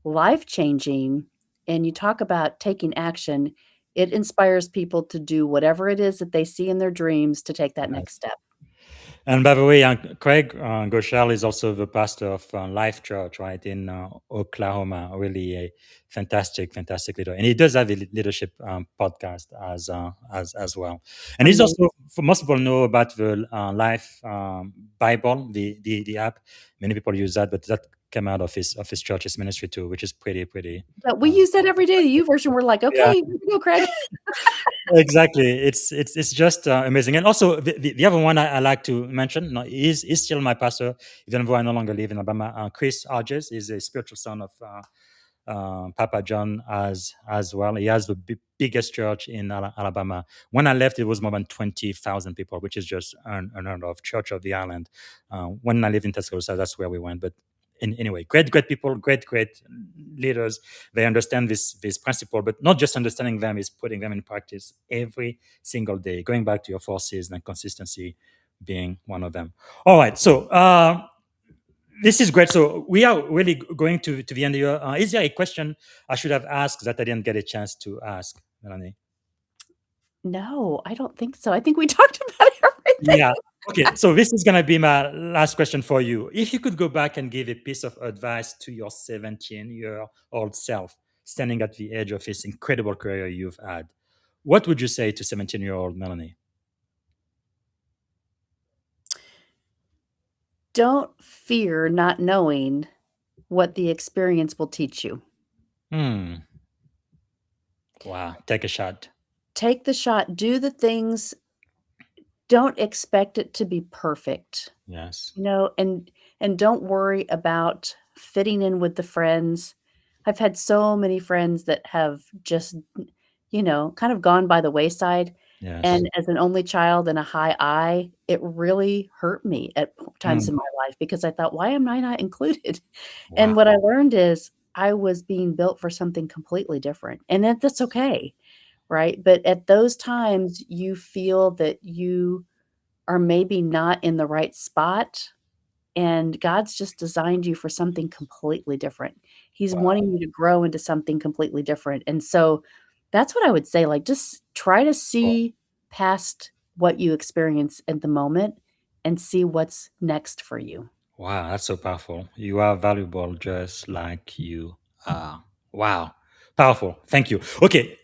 life changing. And you talk about taking action, it inspires people to do whatever it is that they see in their dreams to take that next Yes. step. And by the way, Craig Goshal is also the pastor of Life Church, right, in Oklahoma. Really a fantastic, fantastic leader, and he does have a leadership podcast as well. And he's Amazing. also, for most people know about the Life Bible, the app. Many people use that, but that came out of his church's ministry too, which is pretty. But we Uh, use that every day. The U version, we're like, yeah, okay, here we go, Craig. exactly. It's just amazing. And also the other one I like to mention, no, is still my pastor, even though I no longer live in Alabama. Chris Hodges is a spiritual son of Papa John as well. He has the biggest church in Alabama. When I left, it was more than 20,000 people, which is just unheard of. Church of the Island. When I lived in Tuscaloosa, that's where we went. But anyway, great people, great leaders. They understand this principle, but not just understanding them, is putting them in practice every single day. Going back to your forces and consistency being one of them. All right, so this is great. So we are really going to the end here. Is there a question I should have asked that I didn't get a chance to ask, Melanie? No, I don't think so. I think we talked about everything. Yeah. Okay. So this is going to be my last question for you. If you could go back and give a piece of advice to your 17-year-old self standing at the edge of this incredible career you've had, what would you say to 17-year-old Melanie? Don't fear not knowing what the experience will teach you. Hmm. Wow. Take a shot. Take the shot, do the things, don't expect it to be perfect. Yes. And don't worry about fitting in with the friends. I've had so many friends that have just, kind of gone by the wayside. Yes. And as an only child and a high I, it really hurt me at times Hmm. in my life because I thought, why am I not included? Wow. And what I learned is I was being built for something completely different. And that's okay, right? But at those times, you feel that you are maybe not in the right spot, and God's just designed you for something completely different. He's Wow. wanting you to grow into something completely different, and so that's what I would say, like, just try to see past what you experience at the moment and see what's next for you. Wow, that's so powerful. You are valuable just like you are. Wow. Powerful. Thank you. Okay.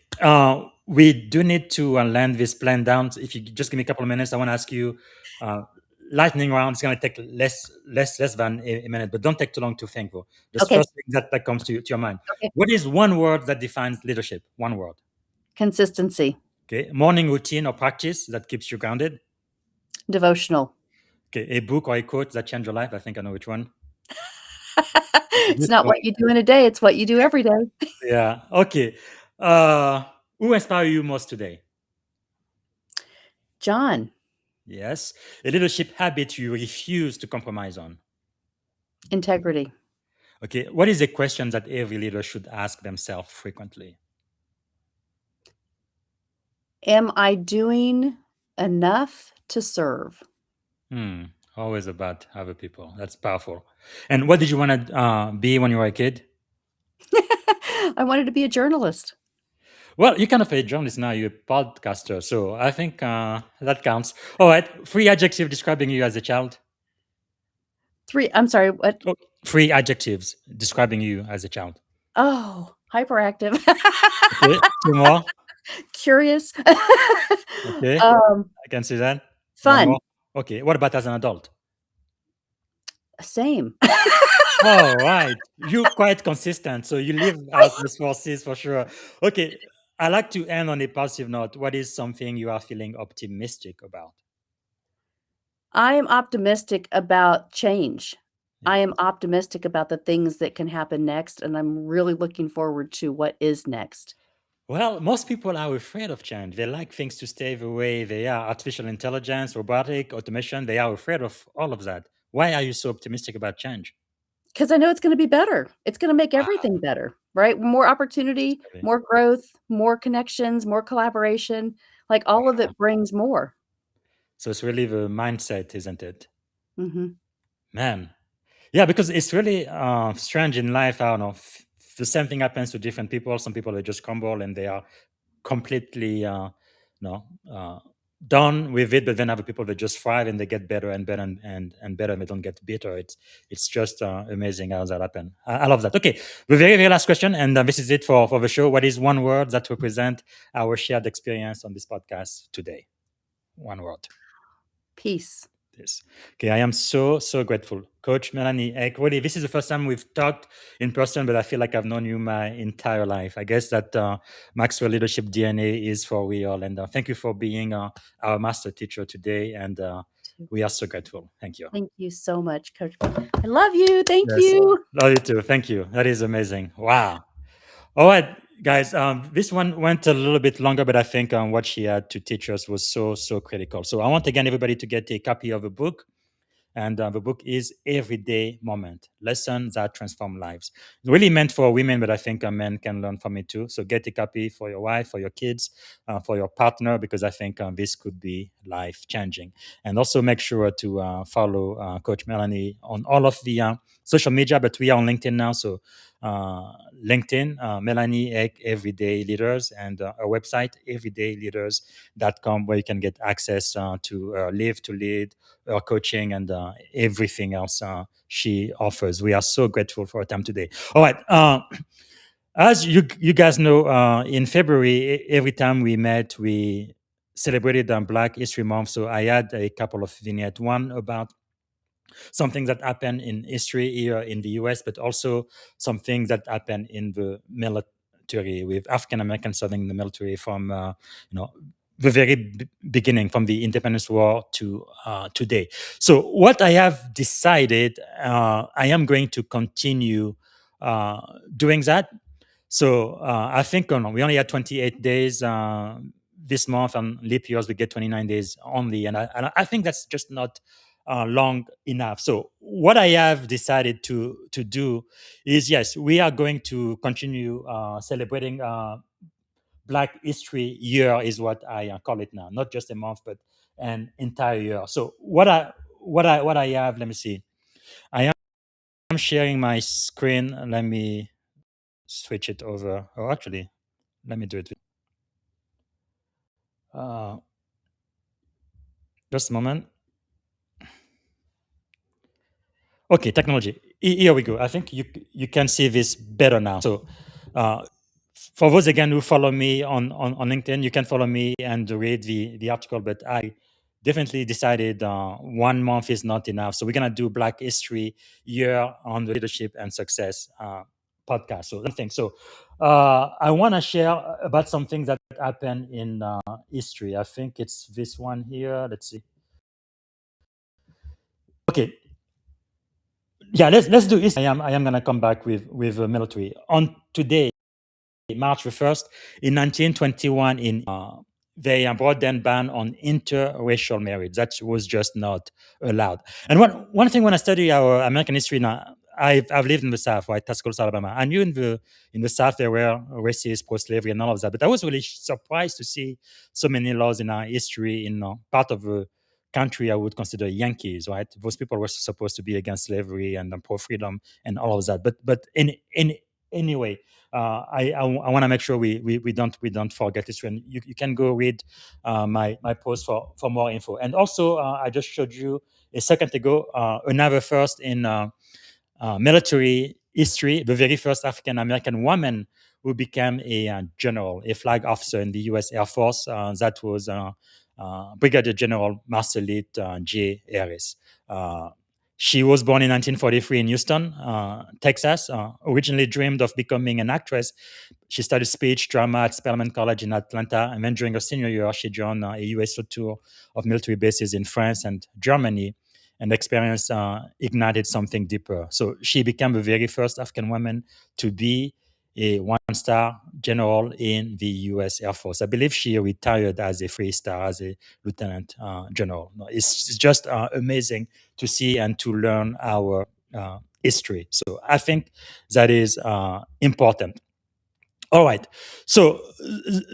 We do need to land this plan down. If you just give me a couple of minutes, I want to ask you uh, lightning round. It's going to take less than a minute, but don't take too long to think. Though. Just Okay, first thing that comes to your mind. okay. What is one word that defines leadership? One word. Consistency, Okay. Morning routine or practice that keeps you grounded. devotional. Okay. A book or a quote that changed your life. I think I know which one. It's not what you do in a day, it's what you do every day. Yeah. Okay. Uh, who inspire you most today? John, Yes. A leadership habit you refuse to compromise on. integrity. Okay. What is a question that every leader should ask themselves frequently? Am I doing Enough to serve. Always about other people. That's powerful. And what did you want to be when you were a kid? I wanted to be a journalist. Well, you're kind of a journalist now. You're a podcaster, so I think that counts. All right, 3 adjectives describing you as a child. I'm sorry, what? Oh, 3 adjectives describing you as a child. Oh, hyperactive. Okay, 2 more. Curious. Okay, I can see that. 1 Fun. more. Okay, what about as an adult? Same. All right, you're quite consistent, so you live out those forces for sure. Okay, I like to end on a positive note. What is something you are feeling optimistic about? I am optimistic about change. I Yeah. am optimistic about the things that can happen next, and I'm really looking forward to what is next. Well, most people are afraid of change. They like things to stay the way they are. Artificial intelligence, robotic, automation, they are afraid of all of that. Why are you so optimistic about change? Because I know it's gonna be better. It's gonna make Wow, everything better, right? More opportunity, really? more growth, more connections, more collaboration, like, all of it brings more. So it's really the mindset, isn't it? Mhm. Man. Yeah, because it's really strange in life. I don't know. The same thing happens to different people. Some people they just crumble and they are completely no done with it. But then other people they just thrive and they get better and better and better and they don't get bitter. It's just amazing how that happen. I love that. Okay, the very very last question, and this is it for the show. What is one word that represent our shared experience on this podcast today? One word. Peace. This. Okay, I am so grateful, Coach Melahni Ake. Really, this is the first time we've talked in person, but I feel like I've known you my entire life. I guess that Maxwell Leadership DNA is for real, and thank you for being our master teacher today. And we are so grateful. Thank you. Thank you so much, Coach. I love you. Thank Yes, you. love you too. Thank you. That is amazing. Wow. All right, guys. This one went a little bit longer, but I think what she had to teach us was so critical. So I want again everybody to get a copy of the book. And the book is Everyday Moment, Lessons That Transform Lives. It's really meant for women, but I think men can learn from it too. So get a copy for your wife, for your kids, for your partner, because I think this could be life changing. And also make sure to follow Coach Melahni on all of the social media, but we are on LinkedIn now. So LinkedIn, Melahni Ake Everyday Leaders, and our website, everydayleaders.com, where you can get access to Live to Lead, her coaching, and everything else she offers. We are so grateful for her time today. All right. As you guys know, in February, every time we met, we celebrated Black History Month. So I had a couple of vignettes. One about something that happened in history here in the US, but also something that happened in the military with African Americans serving the military from the very beginning, from the Independence War to today. So what I have decided, I am going to continue doing that. So I think we only had 28 days this month, and leap years we get 29 days only, and I think that's just not long enough. So what I have decided to do is, yes, we are going to continue celebrating Black History Year, is what I call it now, not just a month, but an entire year. So what I have, let me see. I am sharing my screen. Let me switch it over. Oh, actually, let me do it. Just a moment. Okay, technology. Here we go. I think you can see this better now. So, for those again who follow me on LinkedIn, you can follow me and read the article. But I definitely decided 1 month is not enough. So we're gonna do Black History Year on the Leadership and Success podcast. So something. So I want to share about something that happened in history. I think it's this one here. Let's see. Okay, yeah, let's do this. I am gonna come back with military on today, March the 1st, in 1921. In they brought then ban on interracial marriage. That was just not allowed. And one thing when I study our American history now, I've lived in the South, right, Tuscaloosa, Alabama. I knew in the South there were racist, pro-slavery, and all of that. But I was really surprised to see so many laws in our history in part of the country I would consider Yankees, right? Those people were supposed to be against slavery and pro-freedom and all of that. But anyway, I want to make sure we don't forget this. And you can go read my post for more info. And also, I just showed you a second ago another first in military history, the very first African American woman who became a general, a flag officer in the U.S. Air Force. That was Brigadier General Marcelite J. Harris. She was born in 1943 in Houston, Texas. Originally dreamed of becoming an actress. She studied speech, drama at Spelman College in Atlanta, and then during her senior year, she joined a U.S. tour of military bases in France and Germany, and the experience ignited something deeper. So she became the very first African woman to be a one-star general in the U.S. Air Force. I believe she retired as a 3-star, as a lieutenant general. It's just amazing to see and to learn our history. So I think that is important. All right. So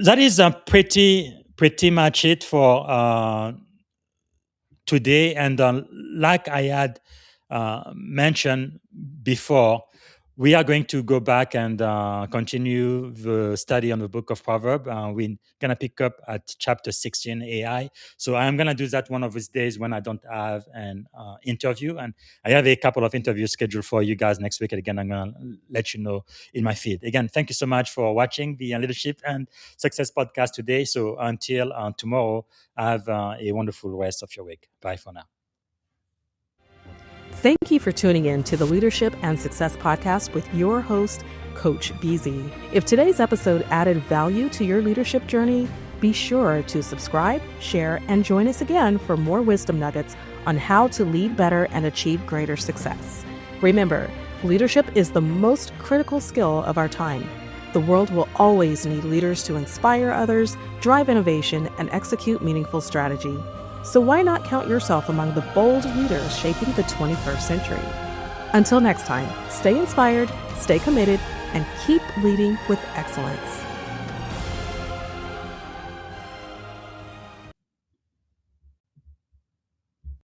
that is pretty much it for today. And like I had mentioned before, we are going to go back and continue the study on the book of Proverbs. We're going to pick up at chapter 16, AI. So I'm going to do that one of these days when I don't have an interview. And I have a couple of interviews scheduled for you guys next week. And again, I'm going to let you know in my feed. Again, thank you so much for watching the Leadership and Success podcast today. So until tomorrow, have a wonderful rest of your week. Bye for now. Thank you for tuning in to the Leadership and Success Podcast with your host, Coach BZ. If today's episode added value to your leadership journey, be sure to subscribe, share, and join us again for more wisdom nuggets on how to lead better and achieve greater success. Remember, leadership is the most critical skill of our time. The world will always need leaders to inspire others, drive innovation, and execute meaningful strategy. So why not count yourself among the bold leaders shaping the 21st century? Until next time, stay inspired, stay committed, and keep leading with excellence.